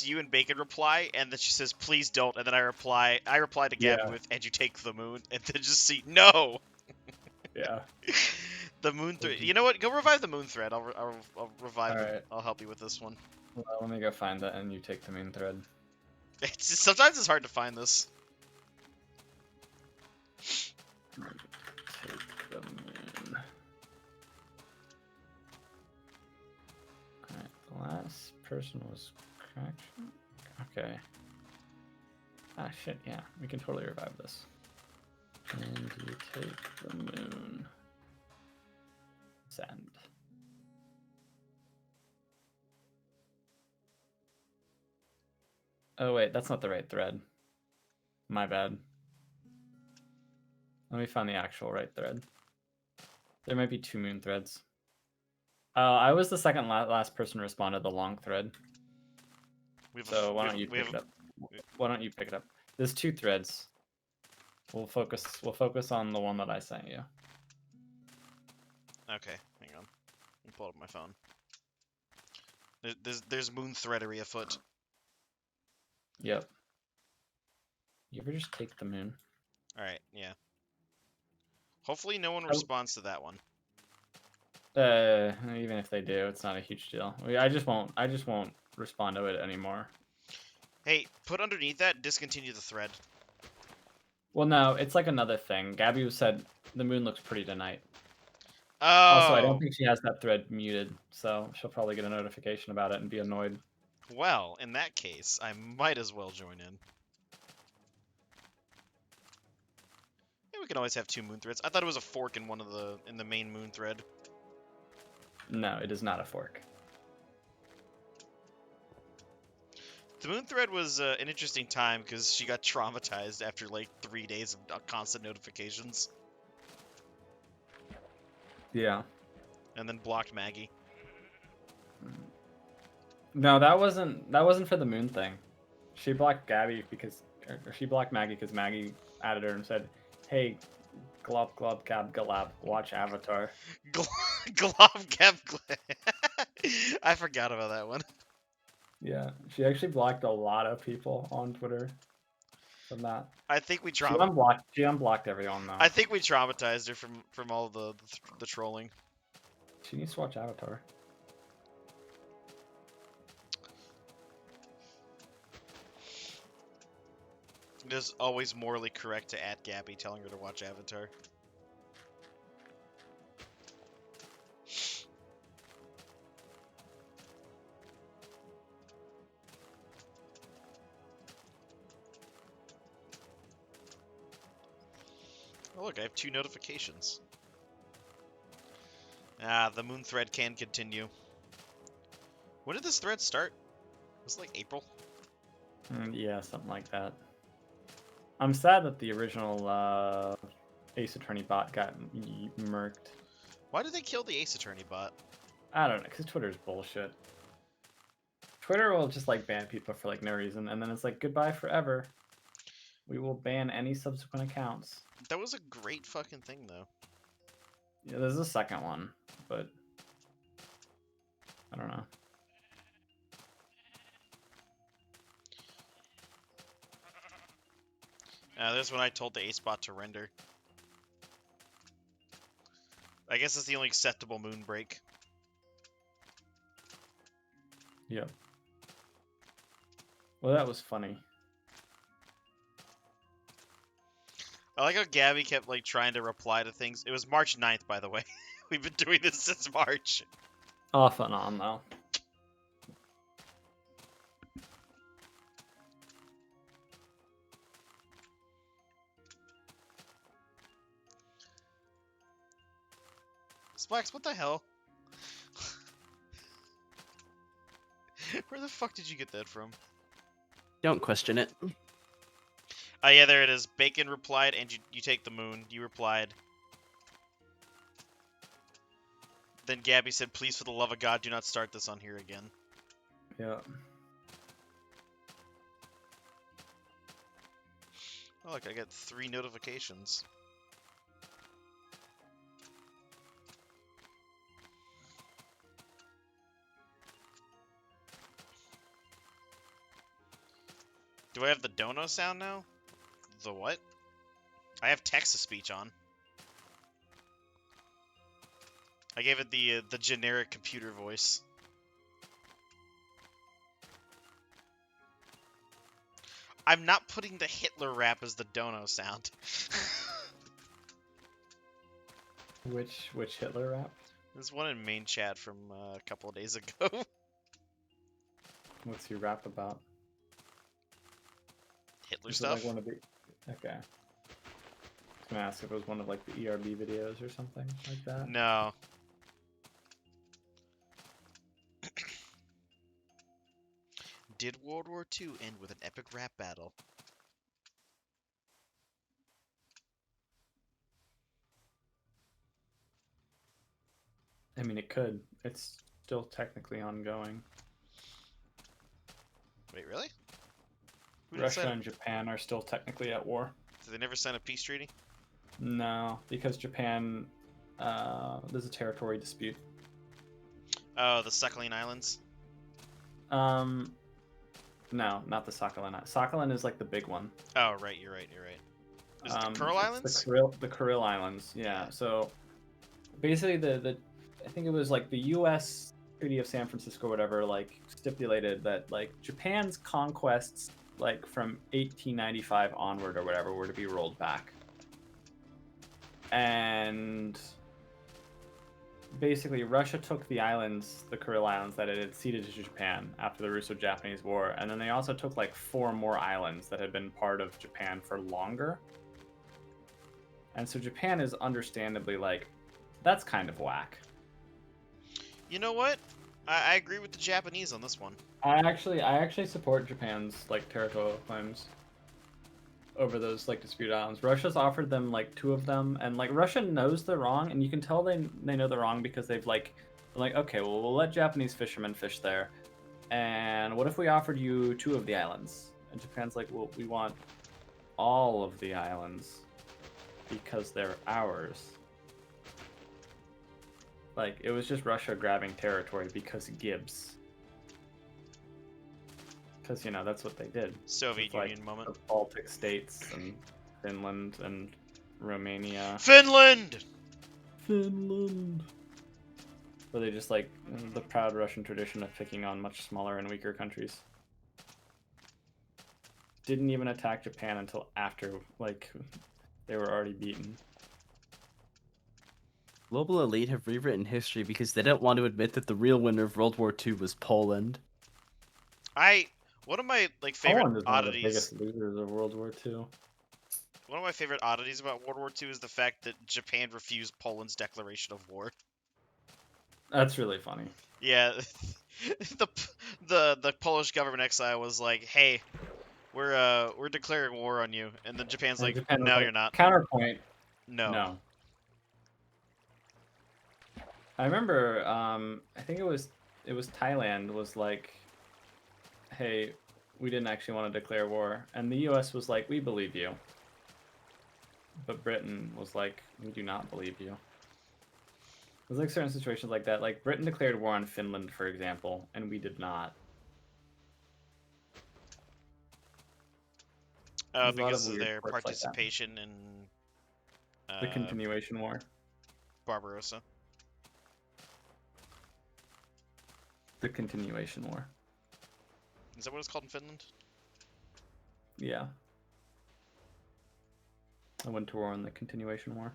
you and Bacon reply, and then she says, "Please don't," and then I reply to Gabby with, "And you take the moon," and then just see no. Yeah. The moon thread. You know what? Go revive the moon thread. I'll revive it. Alright. I'll help you with this one. Well, let me go find that, and you take the moon thread. Sometimes it's hard to find this. Take the moon. Alright, the last person was cracked. Okay. Ah, shit, yeah. We can totally revive this. And you take the moon. Send. Oh, wait, that's not the right thread. My bad. Let me find the actual right thread. There might be 2 moon threads. I was the second last person to respond to the long thread. So why don't you pick it up? Why don't you pick it up? There's 2 threads. We'll focus on the one that I sent you. Okay, hang on. Let me pull up my phone. There's moon threadery afoot. Yep. You ever just take the moon? All right, yeah. Hopefully no one responds to that one. Even if they do, it's not a huge deal. I just won't respond to it anymore. Hey, put underneath that, discontinue the thread. Well, no, it's like another thing. Gabby said the moon looks pretty tonight. Oh. Also, I don't think she has that thread muted, so she'll probably get a notification about it and be annoyed. Well, in that case, I might as well join in. Yeah, we can always have 2 moon threads. I thought it was a fork in in the main moon thread. No, it is not a fork. The moon thread was an interesting time because she got traumatized after like 3 days of constant notifications. Yeah. And then blocked Maggie. No, that wasn't for the moon thing. She blocked Gabby because, or she blocked Maggie because Maggie added her and said, "Hey, glob glob gab galab, watch Avatar." Glob Gab. I forgot about that one. Yeah, she actually blocked a lot of people on Twitter from that. I think we She unblocked everyone though. I think we traumatized her from all the trolling. She needs to watch Avatar. It is always morally correct to @Gabby telling her to watch Avatar. Oh look, I have 2 notifications. Ah, the moon thread can continue. When did this thread start? Was it like April? Yeah, something like that. I'm sad that the original Ace Attorney bot got murked. Why did they kill the Ace Attorney bot? I don't know, because Twitter's bullshit. Twitter will just like ban people for like no reason, and then it's like goodbye forever. We will ban any subsequent accounts. That was a great fucking thing, though. Yeah, there's a second one, but I don't know. There's when I told the Ace bot to render. I guess it's the only acceptable moon break. Yep. Well, that was funny. I like how Gabby kept like trying to reply to things. It was March 9th, by the way. We've been doing this since March. Off and on though. Splax, what the hell? Where the fuck did you get that from? Don't question it. Oh yeah, there it is. Bacon replied, and you take the moon. You replied. Then Gabby said, please, for the love of God, do not start this on here again. Yeah. Oh, look, I got 3 notifications. Do I have the dono sound now? The what? I have text-to-speech on. I gave it the generic computer voice. I'm not putting the Hitler rap as the dono sound. Which Hitler rap? There's one in main chat from a couple of days ago. What's your rap about? Hitler Is it stuff? like one of the... Okay. I was gonna ask if it was one of like the ERB videos or something like that. No. Did World War II end with an epic rap battle? I mean, it could. It's still technically ongoing. Wait, really? Who didn't Russia sign and Japan are still technically at war. Did they never sign a peace treaty? No, because Japan, there's a territory dispute. Oh, the Sakhalin Islands? No, not the Sakhalin. Sakhalin is like the big one. Oh, right, you're right, you're right. Is it the Kuril It's Islands? The Kuril Islands, yeah. So basically, I think it was like the U.S. Treaty of San Francisco, or whatever, like stipulated that like Japan's conquests, like from 1895 onward or whatever, were to be rolled back. And basically, Russia took the islands, the Kuril Islands, that it had ceded to Japan after the Russo-Japanese War, and then they also took like 4 more islands that had been part of Japan for longer. And so Japan is understandably like, that's kind of whack. You know what? I agree with the Japanese on this one. I actually support Japan's like territorial claims over those like disputed islands. Russia's offered them like 2 of them, and like Russia knows they're wrong, and you can tell they know they're wrong because they've like okay, well, we'll let Japanese fishermen fish there, and what if we offered you 2 of the islands? And Japan's like, well, we want all of the islands because they're ours. Like, it was just Russia grabbing territory because Gibbs. Because, you know, that's what they did. Soviet With, Union moment. The Baltic states and Finland and Romania. Finland! Finland! Where they just, like, the proud Russian tradition of picking on much smaller and weaker countries. Didn't even attack Japan until after, like, they were already beaten. Global elite have rewritten history because they don't want to admit that the real winner of World War II was Poland. One of my like favorite Poland is one of the oddities. biggest losers of World War II. One of my favorite oddities about World War II is the fact that Japan refused Poland's declaration of war. That's really funny. Yeah, the Polish government exile was like, "Hey, we're declaring war on you," and then Japan's And like, Japan was "No, like, you're not. Counterpoint. No." No. I remember, I think it was Thailand was like, hey, we didn't actually want to declare war. And the US was like, we believe you. But Britain was like, we do not believe you. There's like certain situations like that. Like Britain declared war on Finland, for example, and we did not. There's a lot Because of weird their quirks like that. participation in The continuation war. Barbarossa. The continuation war. Is that what it's called in Finland? Yeah. I went to war in the continuation war.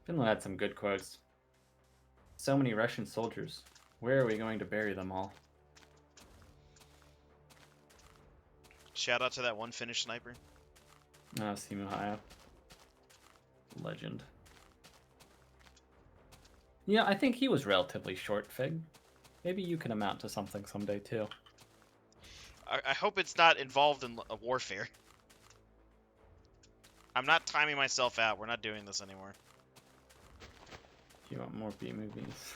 Finland had some good quotes. So many Russian soldiers. Where are we going to bury them all? Shout out to that one Finnish sniper. Simu Haya. Legend. Yeah, I think he was relatively short, Fig. Maybe you can amount to something someday, too. I hope it's not involved in a warfare. I'm not timing myself out. We're not doing this anymore. You want more B movies?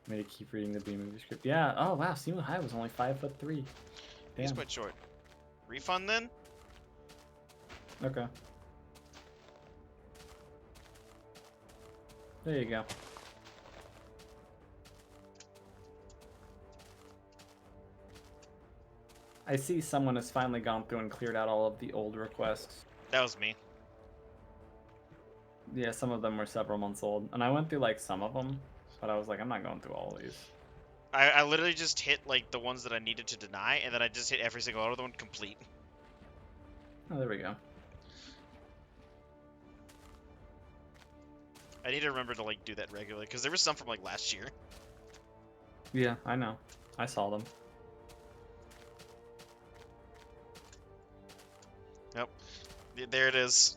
I'm gonna keep reading the B movie script. Yeah. Oh wow, Simu Haya was only 5'3". He's Damn. quite short. Refund then? Okay. There you go. I see someone has finally gone through and cleared out all of the old requests. That was me. Yeah, some of them were several months old. And I went through like some of them, but I was like, I'm not going through all of these. I literally just hit like the ones that I needed to deny, and then I just hit every single other one complete. Oh, there we go. I need to remember to like do that regularly, because there was some from like last year. Yeah, I know. I saw them. Yep. There it is.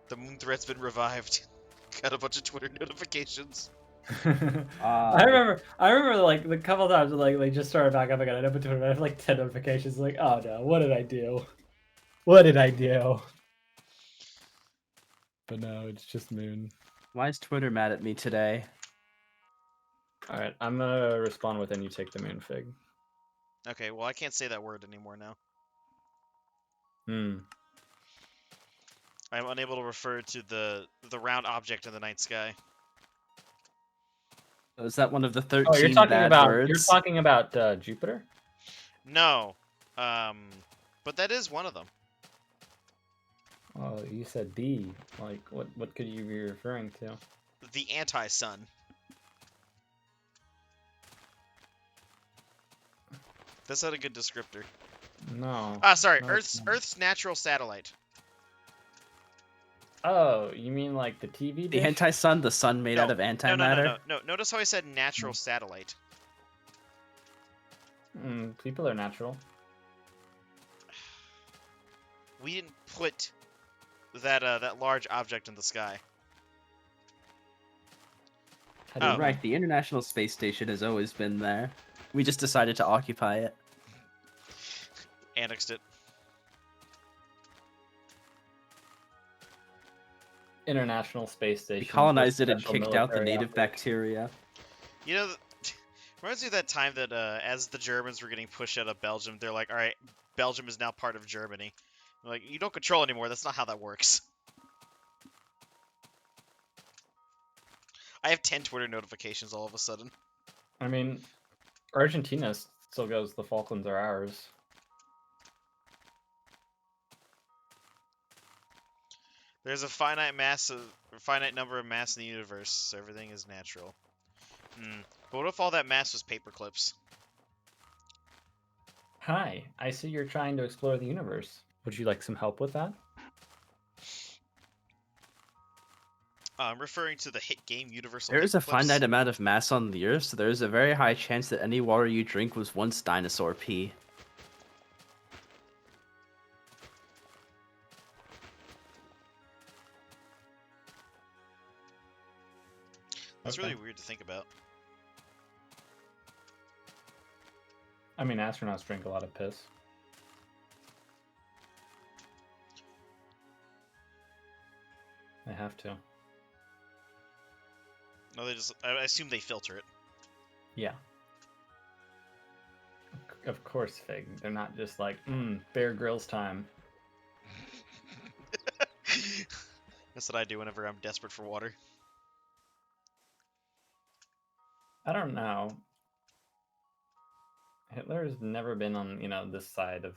The moon threat's been revived. Got a bunch of Twitter notifications. I remember like the couple times like they just started back up again. I opened Twitter, I have like 10 notifications. Like, oh no, what did I do? What did I do? But no, it's just Moon. Why is Twitter mad at me today? All right, I'm gonna respond with and you take the Moon Fig. Okay, well I can't say that word anymore now. I'm unable to refer to the round object in the night sky. Oh, is that one of the 13 Oh, you're talking bad about words? you're talking about Jupiter? No, but that is one of them. Oh, you said D. Like, what could you be referring to? The anti-sun. That's not a good descriptor. No. Ah, sorry, no, it's not. Earth's natural satellite. Oh, you mean like the TV The dish? anti-sun, the sun made out of No, antimatter? no. Notice how I said natural satellite. People are natural. We didn't put that large object in the sky. How do you Oh. know? Right, the International Space Station has always been there. We just decided to occupy it. Annexed it. International Space Station. We colonized it and Special kicked out the military native operation. You bacteria. know, reminds me of that time that as the Germans were getting pushed out of Belgium, they're like, all right, Belgium is now part of Germany. They're like, you don't control anymore. That's not how that works. I have 10 Twitter notifications all of a sudden. I mean, Argentina still goes, the Falklands are ours. There's a finite number of mass in the universe, so everything is natural. But what if all that mass was paperclips? Hi, I see you're trying to explore the universe. Would you like some help with that? I'm referring to the hit game Universal There is a Paperclips. finite amount of mass on the Earth, so there is a very high chance that any water you drink was once dinosaur pee. That's Okay. really weird to think about. I mean, astronauts drink a lot of piss. They have to. No, I assume they filter it. Yeah. Of course, Fig. They're not just like, Bear Grylls time. That's what I do whenever I'm desperate for water. I don't know. Hitler's never been on, this side of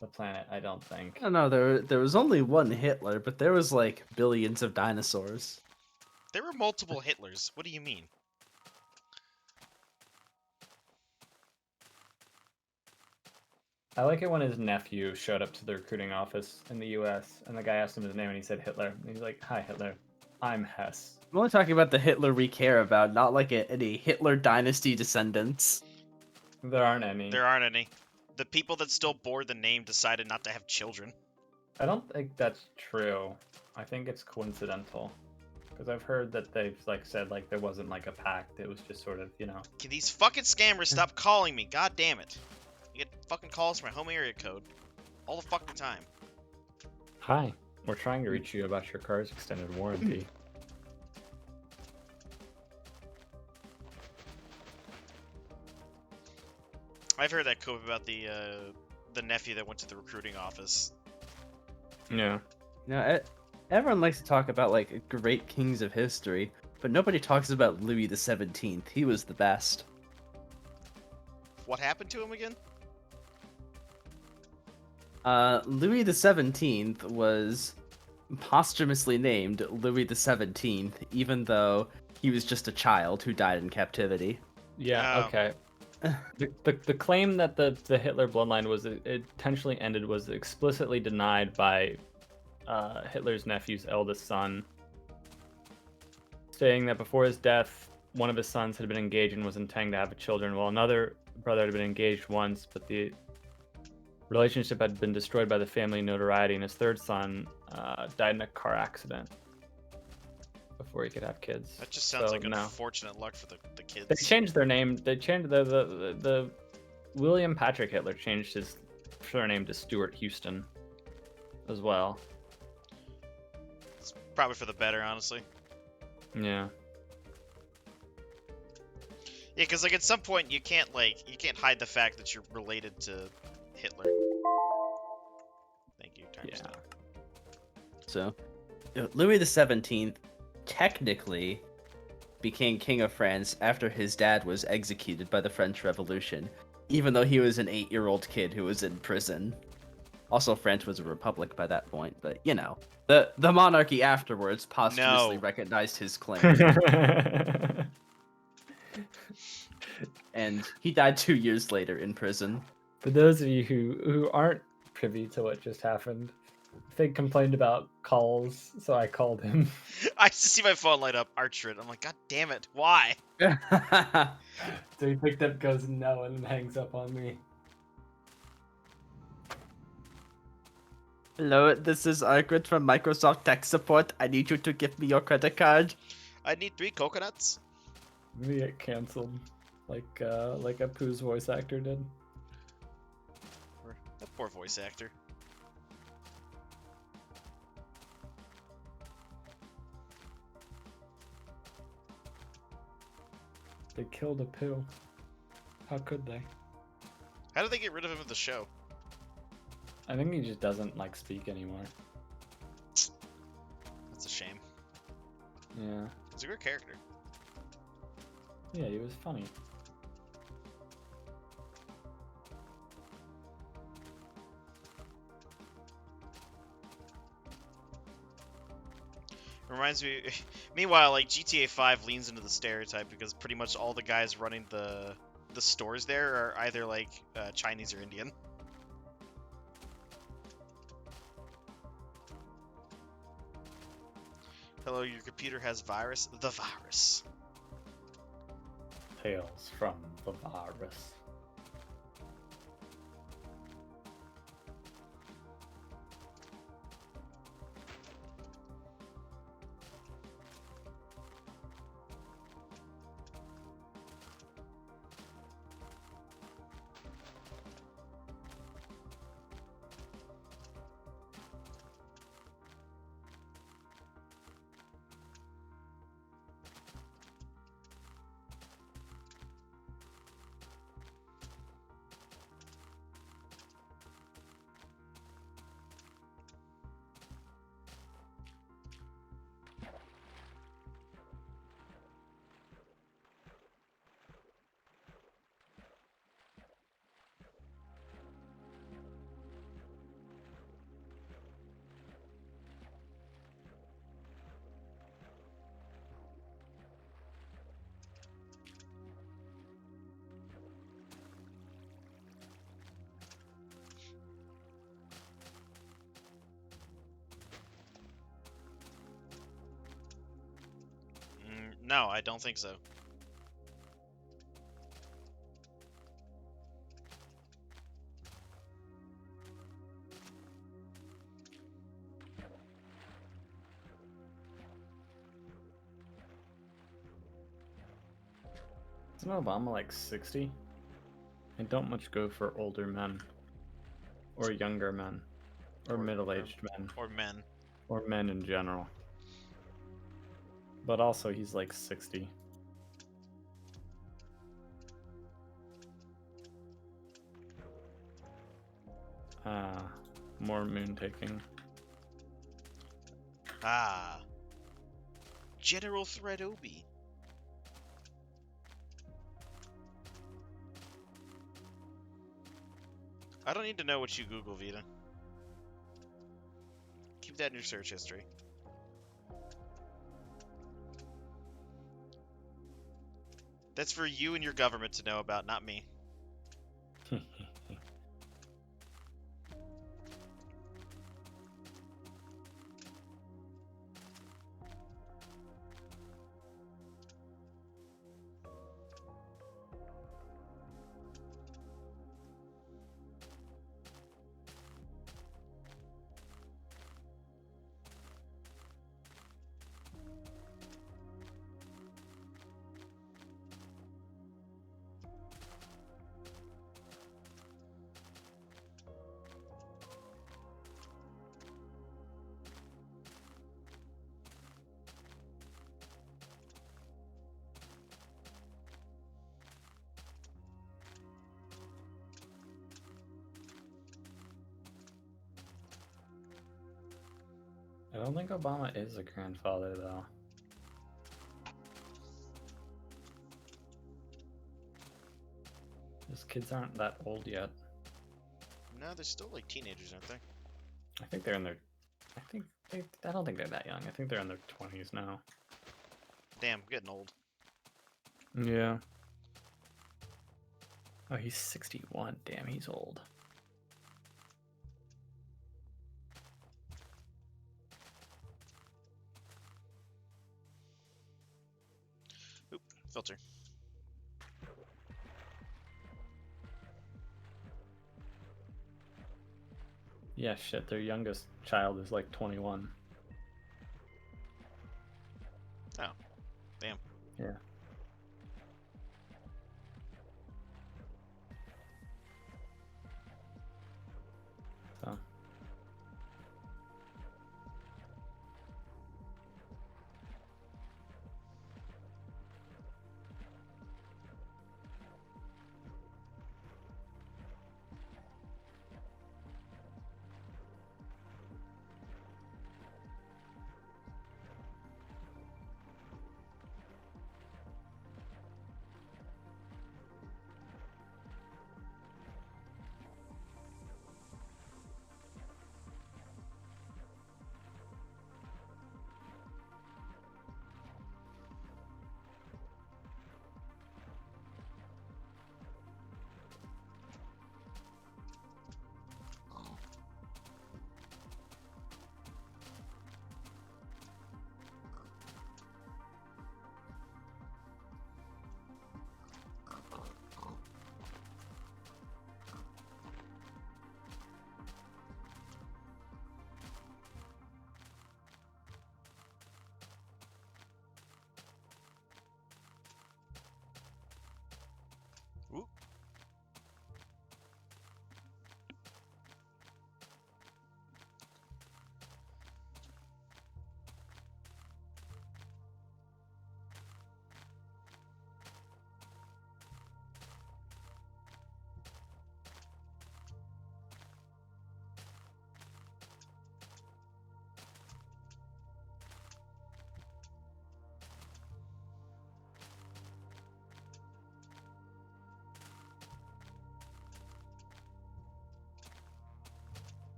the planet, I don't think. I don't know, there was only one Hitler, but there was like billions of dinosaurs. There were multiple Hitlers. What do you mean? I like it when his nephew showed up to the recruiting office in the U.S. and the guy asked him his name and he said Hitler. And he's like, "Hi, Hitler. I'm Hess." I'm only talking about the Hitler we care about, not like any Hitler dynasty descendants. There aren't any. There aren't any. The people that still bore the name decided not to have children. I don't think that's true. I think it's coincidental. Because I've heard that they've like said like there wasn't like a pact. It was just sort of, you know. Can these fucking scammers stop calling me? God damn it. You get fucking calls from my home area code. All the fucking time. Hi. We're trying to reach you about your car's extended warranty. I've heard that quote about the nephew that went to the recruiting office. Yeah. Everyone likes to talk about like great kings of history, but nobody talks about Louis the 17th. He was the best. What happened to him again? Louis the 17th was posthumously named Louis the 17th, even though he was just a child who died in captivity. Yeah, Oh. okay. The claim that the Hitler bloodline was intentionally ended was explicitly denied by Hitler's nephew's eldest son, saying that before his death, one of his sons had been engaged and was intending to have children, while another brother had been engaged once, but the relationship had been destroyed by the family notoriety, and his third son died in a car accident before he could have kids. That just sounds So, like no. unfortunate luck for the kids. They changed their name. They changed the William Patrick Hitler changed his surname to Stuart Houston as well. It's probably for the better, honestly. Yeah. Yeah, because like at some point you can't hide the fact that you're related to Hitler. Thank you. Time's Yeah. done. So, Louis the 17th technically became king of France after his dad was executed by the French Revolution, even though he was an 8-year-old kid who was in prison. Also, France was a republic by that point, but you know, the monarchy afterwards posthumously No. recognized his claim, and he died 2 years later in prison. For those of you who aren't privy to what just happened, Fig complained about calls, so I called him. I just see my phone light up, Archrid. I'm like, God damn it, why? So he picked up, goes no, and then hangs up on me. Hello, this is Argrid from Microsoft Tech Support. I need you to give me your credit card. I need 3 coconuts. Maybe get canceled, like a Pooh's voice actor did. That poor voice actor. They killed a Pooh. How could they? How did they get rid of him in the show? I think he just doesn't like speak anymore. That's a shame. Yeah. He's a good character. Yeah, he was funny. Reminds me. Meanwhile, like GTA 5 leans into the stereotype because pretty much all the guys running the stores there are either like Chinese or Indian. Hello, your computer has virus. The virus. Tales from the virus. No, I don't think so. Isn't Obama like 60? I don't much go for older men. Or younger men. Or middle-aged men. Or men. Or men in general. But also, he's like 60. More moon taking. Ah. General Thread Obi. I don't need to know what you Google, Vita. Keep that in your search history. That's for you and your government to know about, not me. I don't think Obama is a grandfather, though. His kids aren't that old yet. No, they're still like teenagers, aren't they? I think they're in their... I don't think they're that young. I think they're in their 20s now. Damn, I'm getting old. Yeah. Oh, he's 61. Damn, he's old. Oop, filter. Yeah, shit, their youngest child is like 21. Oh, damn. Yeah. So. Ooh.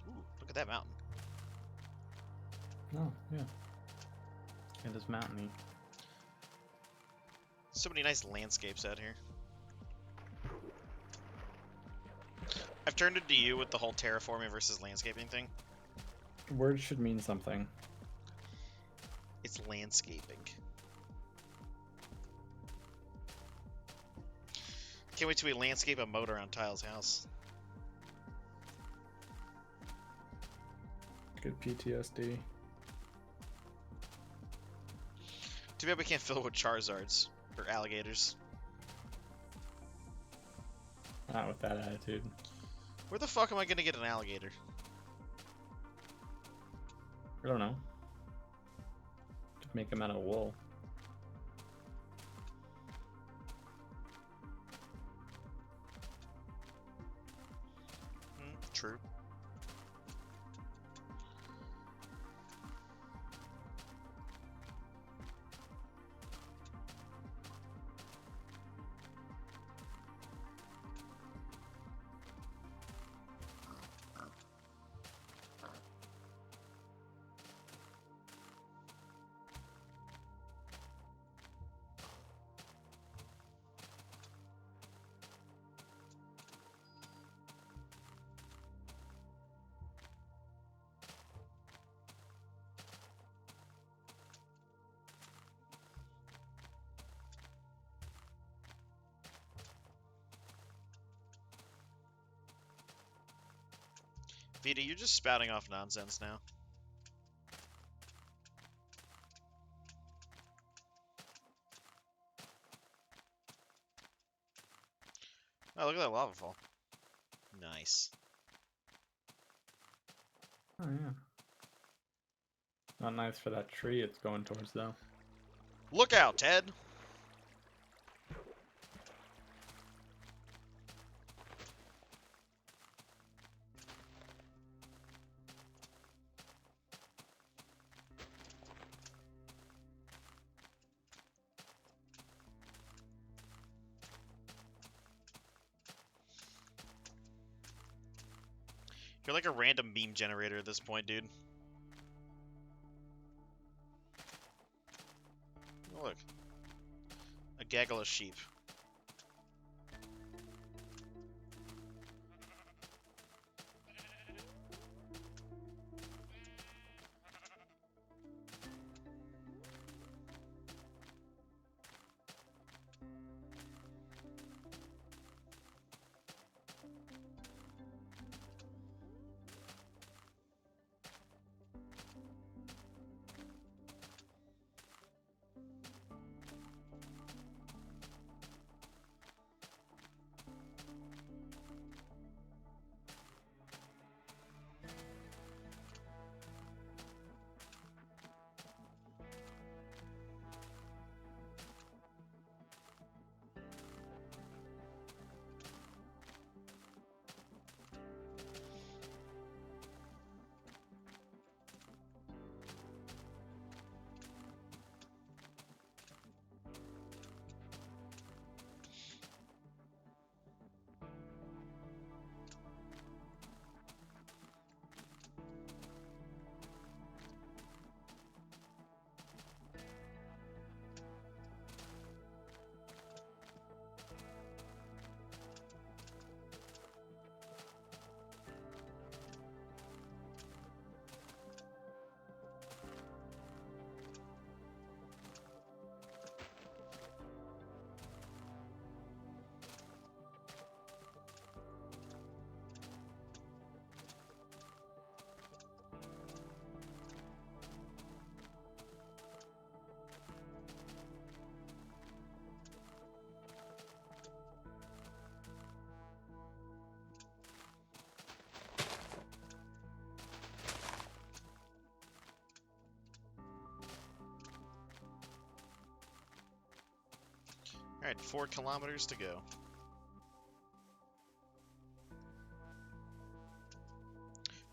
Ooh, look at that mountain. Oh, yeah. It is mountainy. So many nice landscapes out here. I've turned it to you with the whole terraforming versus landscaping thing. Words should mean something. It's landscaping. Can't wait till we landscape a moat around Tyle's house. Good PTSD. Too bad we can't fill it with Charizards or alligators. Not with that attitude. Where the fuck am I gonna get an alligator? I don't know. Just make them out of wool. True. Vita, you're just spouting off nonsense now. Oh, look at that lava fall. Nice. Oh yeah. Not nice for that tree it's going towards though. Look out, Ted! You're like a random meme generator at this point, dude. Oh, look. A gaggle of sheep. Alright, 4 kilometers to go.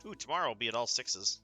Ooh, tomorrow will be at all 6s.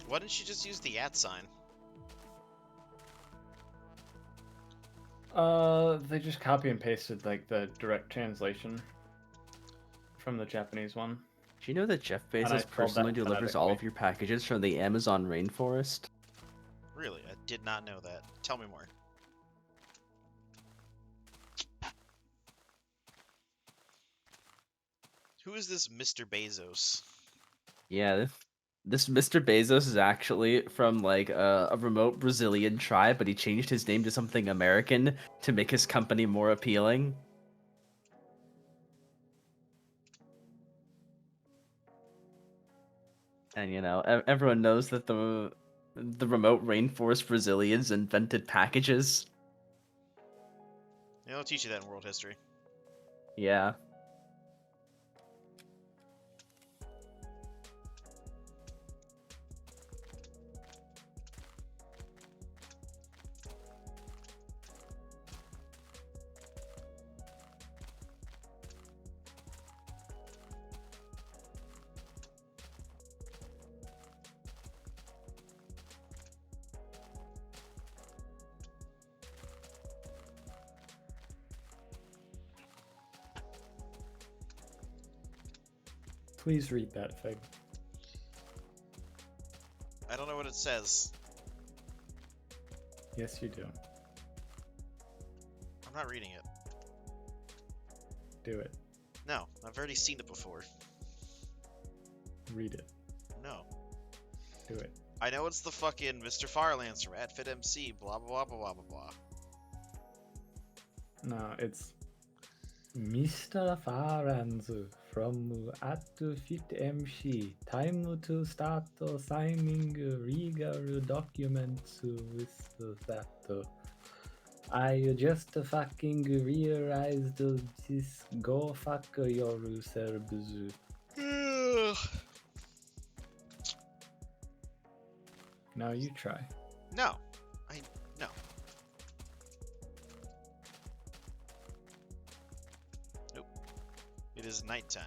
Why didn't you just use the @ sign? They just copy and pasted like the direct translation from the Japanese one. Do you know that Jeff And I Bezos spelled personally that delivers all of phonetically. your packages from the Amazon rainforest? Really? I did not know that. Tell me more. Who is this Mr. Bezos? Yeah, this Mr. Bezos is actually from like a remote Brazilian tribe, but he changed his name to something American to make his company more appealing. And you know, everyone knows that the remote rainforest Brazilians invented packages. They don't teach you that in world history. Yeah. Please read that, Fig. I don't know what it says. Yes, you do. I'm not reading it. Do it. No, I've already seen it before. Read it. No. Do it. I know it's the fucking Mr. Firelands from @FitMC, blah blah blah blah blah blah. No, it's Mr. Faranzu from @FitMC. Time to start signing legal documents with that. I just fucking realized this. Go fuck yourselves. Now you try. No. No. Nope. It is nighttime.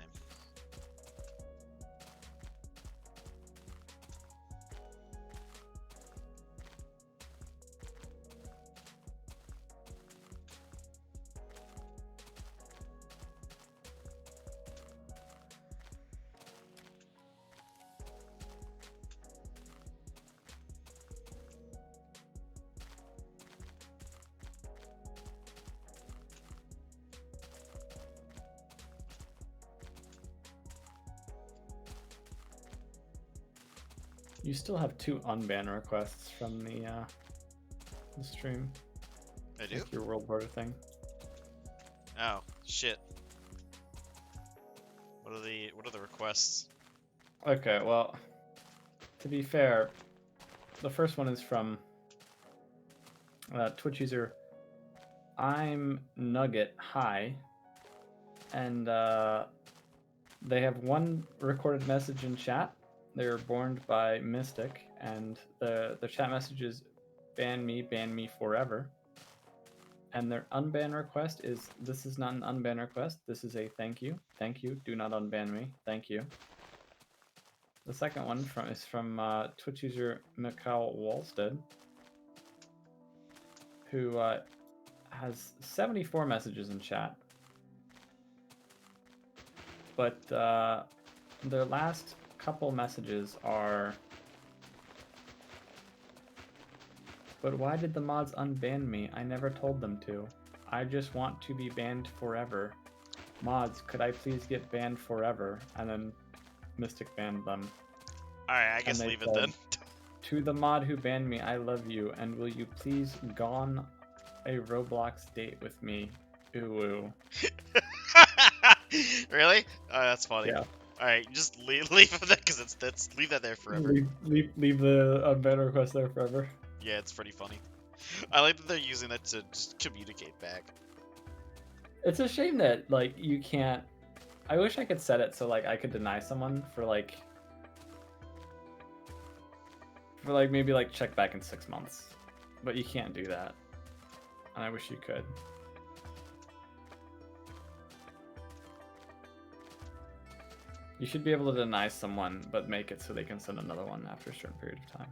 You still have 2 unban requests from the stream. I do? Like your world border thing. Oh, shit. What are the requests? Okay, well, to be fair, the first one is from Twitch user I'm Nugget Hi, and they have one recorded message in chat. They were born by Mystic, and the chat message is ban me forever. And their unban request is, this is not an unban request, this is a thank you, do not unban me, thank you. The second one is from Twitch user Mikhail Walstead, who has 74 messages in chat. But their last couple messages are, but why did the mods unban me? I never told them to. I just want to be banned forever. Mods, could I please get banned forever? And then Mystic banned them. Alright, I guess leave it then. To the mod who banned me, I love you, and will you please gone a Roblox date with me? Ooh. Really? Oh, that's funny. Yeah. Alright, just leave it there, because leave that there forever. Leave the unban request there forever. Yeah, it's pretty funny. I like that they're using that to just communicate back. It's a shame that like you can't. I wish I could set it so like I could deny someone for maybe like check back in 6 months, but you can't do that, and I wish you could. You should be able to deny someone, but make it so they can send another one after a certain period of time.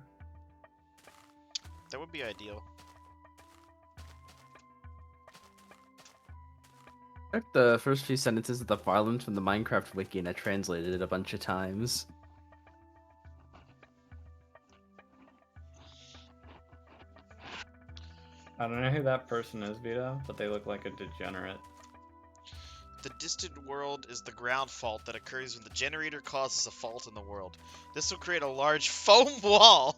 That would be ideal. I took the first few sentences of the Farlands from the Minecraft wiki and I translated it a bunch of times. I don't know who that person is, Vito, but they look like a degenerate. The distant world is the ground fault that occurs when the generator causes a fault in the world. This will create a large foam wall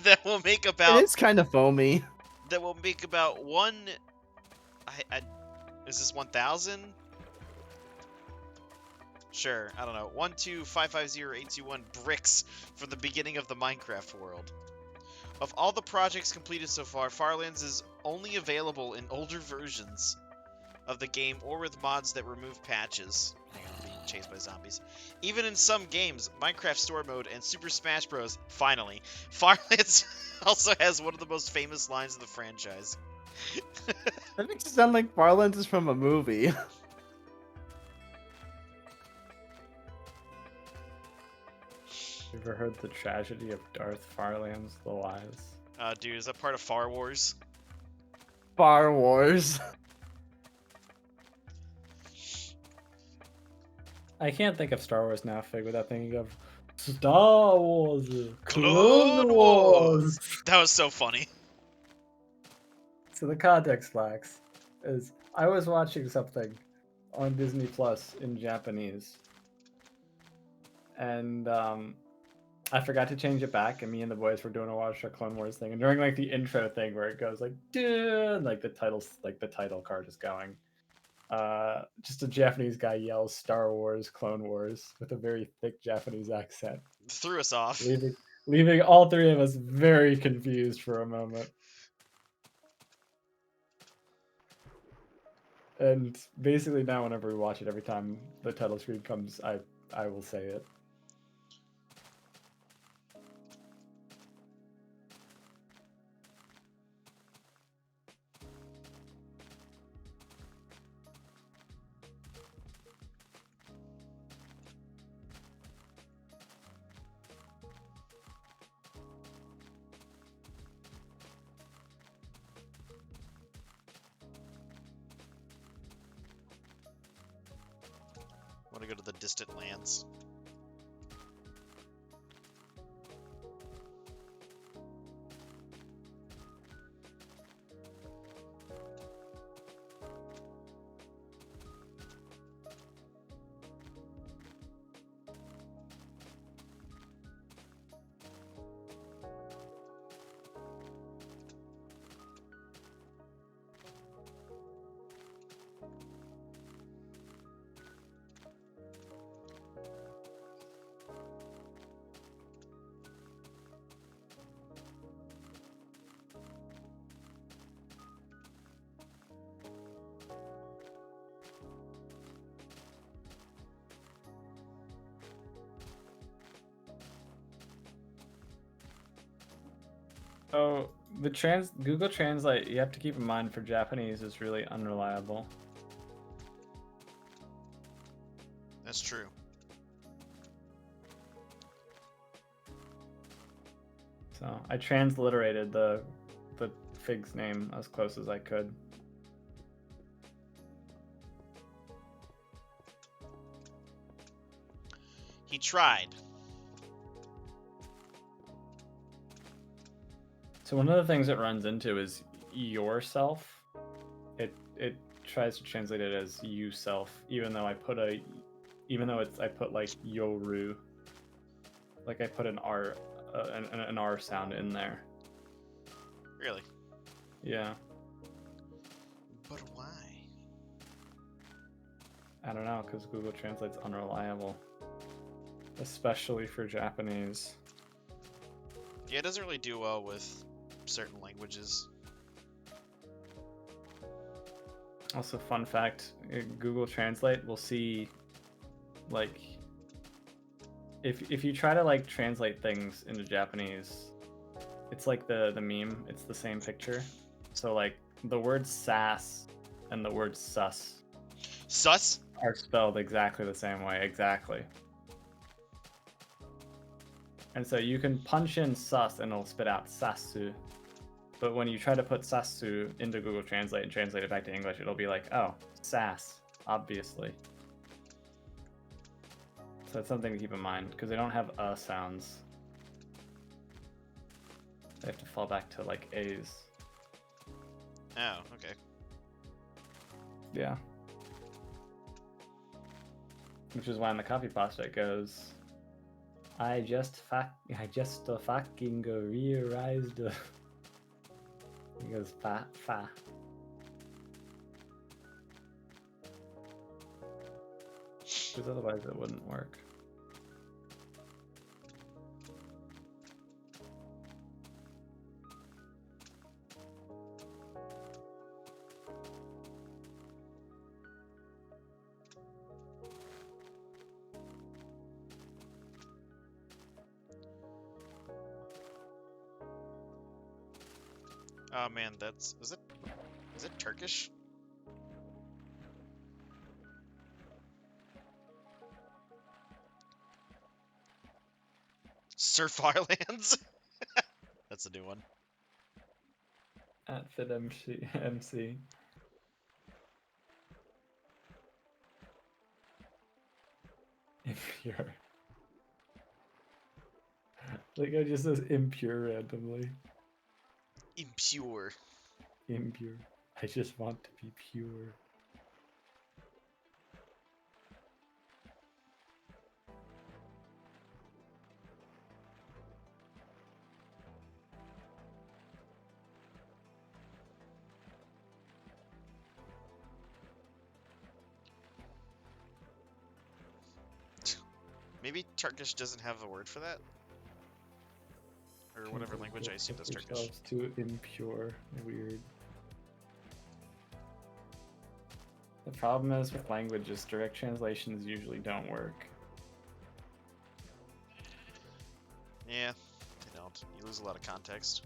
that will make about It is kind of foamy. one. Is this 1,000? Sure, I don't know. 12550-821 bricks from the beginning of the Minecraft world. Of all the projects completed so far, Farlands is only available in older versions of the game or with mods that remove patches. Hang on, I'm being chased by zombies. Even in some games, Minecraft Story Mode and Super Smash Bros. Finally, Farlands also has one of the most famous lines of the franchise. That makes it sound like Farlands is from a movie. You ever heard the tragedy of Darth Farlands the Wise? Dude, is that part of Far Wars? Far Wars. I can't think of Star Wars now, Fig, without thinking of Star Wars, Clone Wars. That was so funny. So the context lacks is I was watching something on Disney Plus in Japanese, and I forgot to change it back, and me and the boys were doing a watch a Clone Wars thing, and during like the intro thing where it goes like dude, like the title card is going. Just a Japanese guy yells Star Wars, Clone Wars with a very thick Japanese accent. Threw us off. Leaving all three of us very confused for a moment. And basically now whenever we watch it, every time the title screen comes, I will say it. Want to go to the distant lands. So the Google Translate, you have to keep in mind for Japanese, is really unreliable. That's true. So I transliterated the Fig's name as close as I could. He tried. So one of the things it runs into is yourself. It tries to translate it as you self, even though I put like yoru, like I put an R sound in there. Really? Yeah. But why? I don't know, because Google Translate's unreliable, especially for Japanese. Yeah, it doesn't really do well with certain languages. Also, fun fact, Google Translate will see, like, if you try to like translate things into Japanese, it's like the meme, it's the same picture. So like the word sass and the word sus Sus? are spelled exactly the same way, exactly. And so you can punch in sus and it'll spit out sasu. But when you try to put sasu into Google Translate and translate it back to English, it'll be like, oh, sass, obviously. So that's something to keep in mind, because they don't have sounds. They have to fall back to like A's. Oh, okay. Yeah. Which is why in the copy pasta it goes, I just fucking realized. It goes fa. Because otherwise it wouldn't work. Oh man, is it Turkish? Surf Islands? That's a new one. At Fit MC. Impure. Like I just says impure randomly. Impure. Impure. I just want to be pure. Maybe Turkish doesn't have a word for that? Or whatever language, I assume that's Turkish. Yourselves too impure. Weird. The problem is with languages, direct translations usually don't work. Yeah, they don't. You lose a lot of context.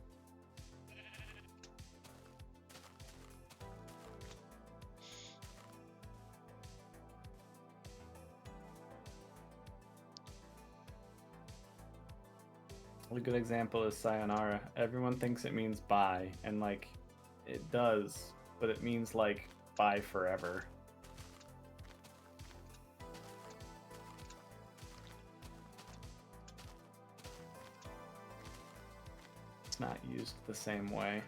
A good example is sayonara. Everyone thinks it means bye, and like, it does, but it means like bye forever. It's not used the same way.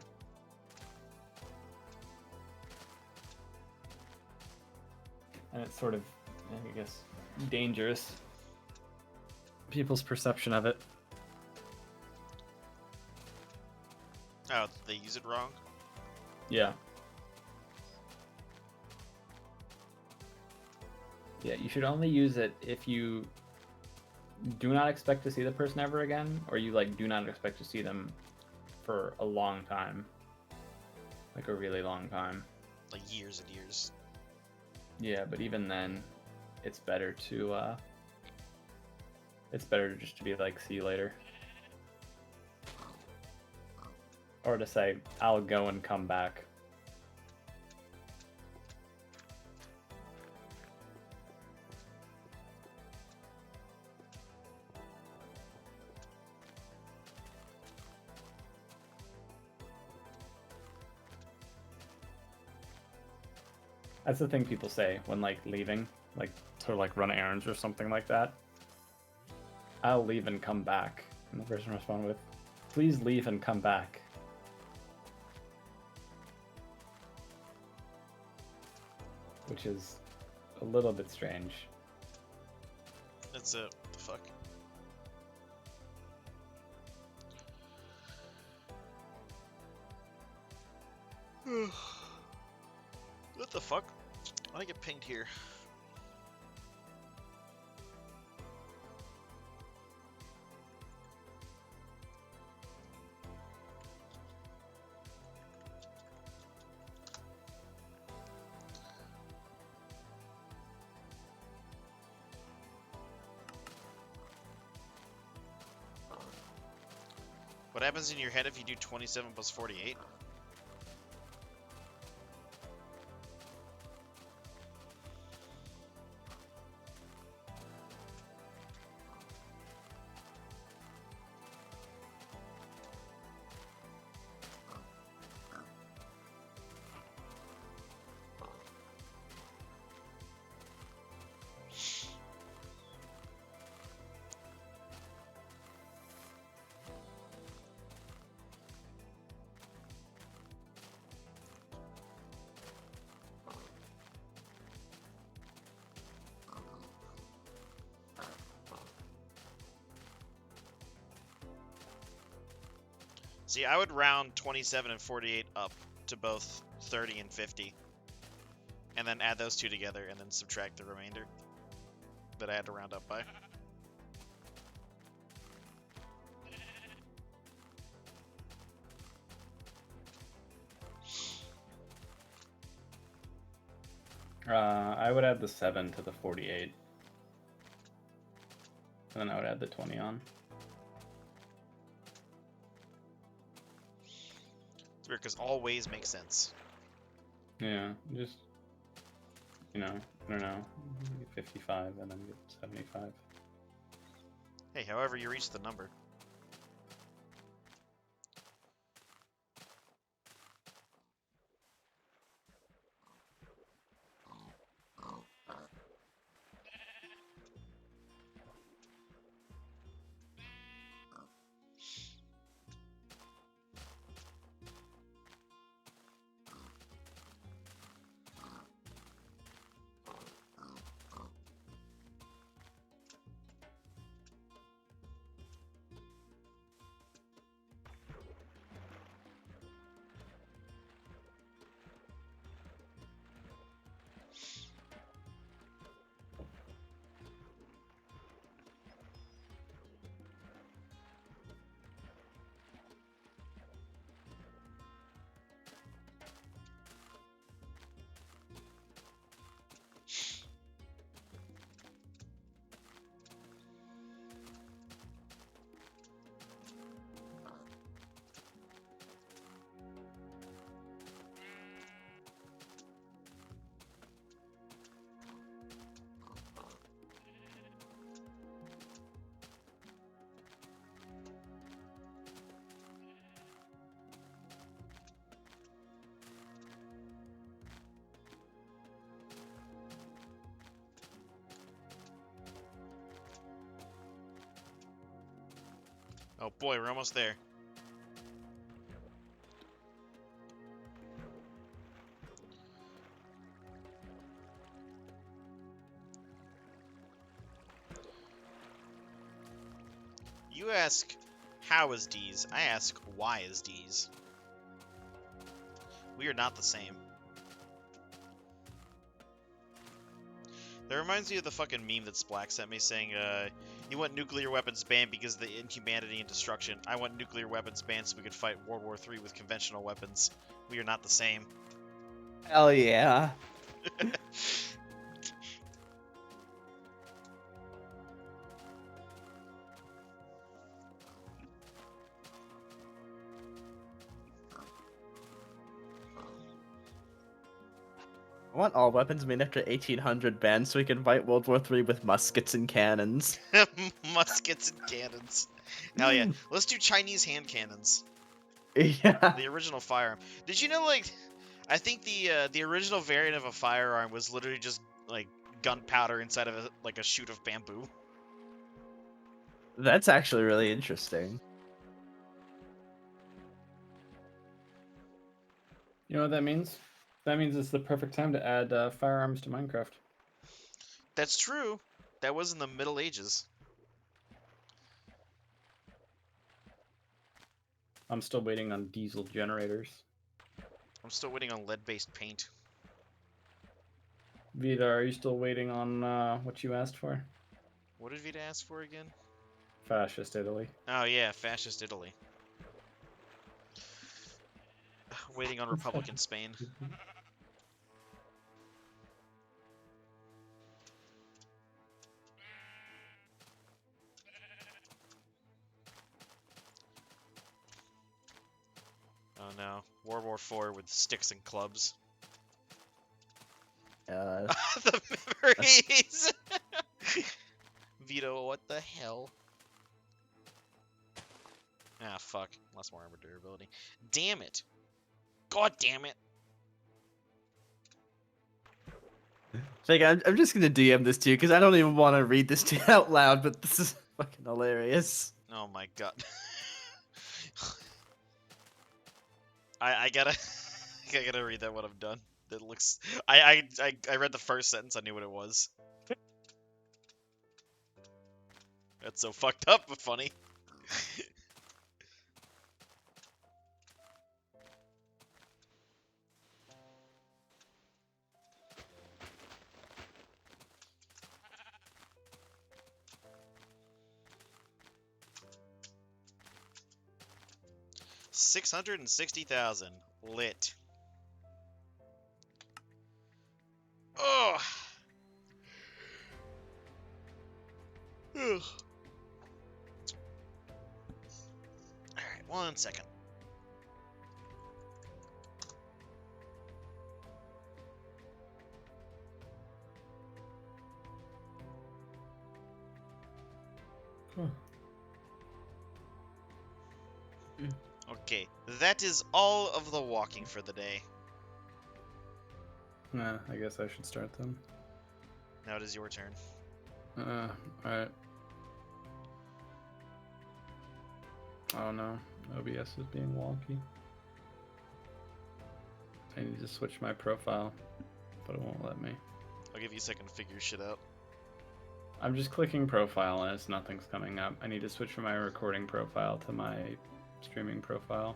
And it's sort of, I guess, dangerous. People's perception of it. Oh, they use it wrong? Yeah. Yeah, you should only use it if you do not expect to see the person ever again, or you like do not expect to see them for a long time. Like a really long time. Like years and years. Yeah, but even then, it's better to just to be like, see you later. Or to say, I'll go and come back. That's the thing people say when like leaving, like to like run errands or something like that. I'll leave and come back. And the person responded with, please leave and come back. Which is a little bit strange. That's it. What the fuck? What the fuck? Why'd I get pinged here? What happens in your head if you do 27 plus 48? See, I would round 27 and 48 up to both 30 and 50. And then add those two together and then subtract the remainder that I had to round up by. I would add the 7 to the 48. And then I would add the 20 on. It's weird because all ways make sense. Yeah, just, you know, I don't know, 55 and then get 75. Hey, however you reach the number. Oh boy, we're almost there. You ask, how is D's? I ask, why is D's? We are not the same. That reminds me of the fucking meme that Splack sent me saying, you want nuclear weapons banned because of the inhumanity and destruction. I want nuclear weapons banned so we could fight World War III with conventional weapons. We are not the same. Hell yeah. I want all weapons made after 1800 banned so we can fight World War III with muskets and cannons. Muskets and cannons. Hell yeah. Let's do Chinese hand cannons. Yeah. The original firearm. Did you know, like, I think the original variant of a firearm was literally just, like, gunpowder inside of, a shoot of bamboo? That's actually really interesting. You know what that means? That means it's the perfect time to add firearms to Minecraft. That's true. That was in the Middle Ages. I'm still waiting on diesel generators. I'm still waiting on lead-based paint. Vita, are you still waiting on what you asked for? What did Vita ask for again? Fascist Italy. Oh yeah, fascist Italy. Waiting on Republican Spain. Oh no, World War IV with sticks and clubs. The memories! Vito, what the hell? Ah, fuck. Lost more armor durability. Damn it. God damn it. Like, I'm just gonna DM this to you because I don't even want to read this to you out loud, but this is fucking hilarious. Oh my god. I gotta I gotta read that when I'm done. It looks I read the first sentence, I knew what it was. That's so fucked up but funny. 660,000. Lit. Oh. Ugh. Alright, 1 second. Okay, that is all of the walking for the day. Nah, I guess I should start then. Now it is your turn. Alright. Oh no, OBS is being wonky. I need to switch my profile, but it won't let me. I'll give you a second to figure your shit out. I'm just clicking profile and nothing's coming up. I need to switch from my recording profile to my streaming profile.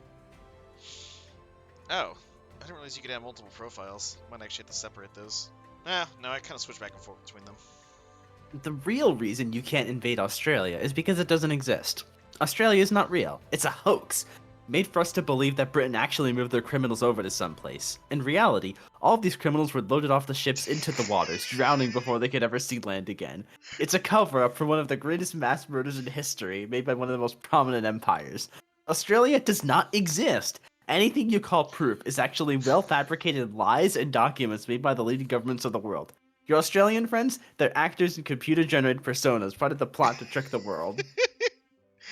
Oh, I didn't realize you could have multiple profiles. Might actually have to separate those. Ah, no, I kind of switch back and forth between them. The real reason you can't invade Australia is because it doesn't exist. Australia is not real. It's a hoax, made for us to believe that Britain actually moved their criminals over to someplace. In reality, all of these criminals were loaded off the ships into the waters, drowning before they could ever see land again. It's a cover-up for one of the greatest mass murders in history, made by one of the most prominent empires. Australia does not exist! Anything you call proof is actually well-fabricated lies and documents made by the leading governments of the world. Your Australian friends, they're actors in computer-generated personas, part of the plot to trick the world.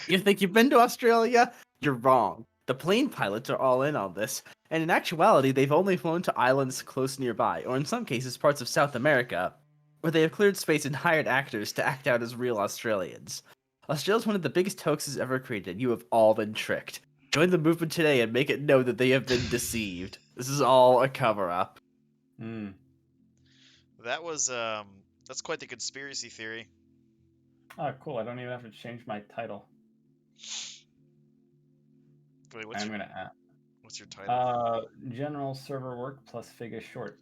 You think you've been to Australia? You're wrong. The plane pilots are all in on this, and in actuality, they've only flown to islands close nearby, or in some cases parts of South America, where they have cleared space and hired actors to act out as real Australians. Australia's one of the biggest hoaxes ever created. You have all been tricked. Join the movement today and make it known that they have been deceived. This is all a cover-up. That was, that's quite the conspiracy theory. Oh, cool. I don't even have to change my title. Wait, I'm gonna add what's your title? general server work plus Figure short.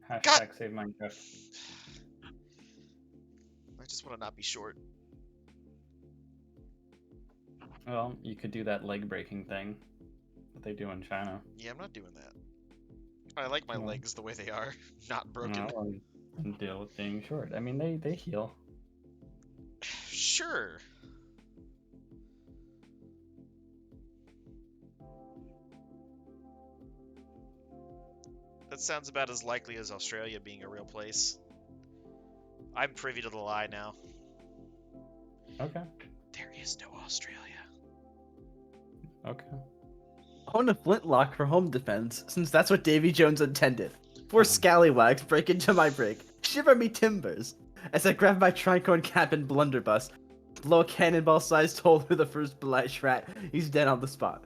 God! Hashtag save Minecraft. I just want to not be short. Well, you could do that leg breaking thing that they do in China. Yeah, I'm not doing that. I like my Well. legs the way they are, not broken. No, and deal with being short. I mean, they heal. Sure. That sounds about as likely as Australia being a real place. I'm privy to the lie now. Okay. There is no Australia. Okay. Own a flintlock for home defense, since that's what Davy Jones intended. 4 scallywags break into my brig, shiver me timbers, as I grab my tricorn cap and blunderbuss, blow a cannonball-sized hole through the first blight rat. He's dead on the spot.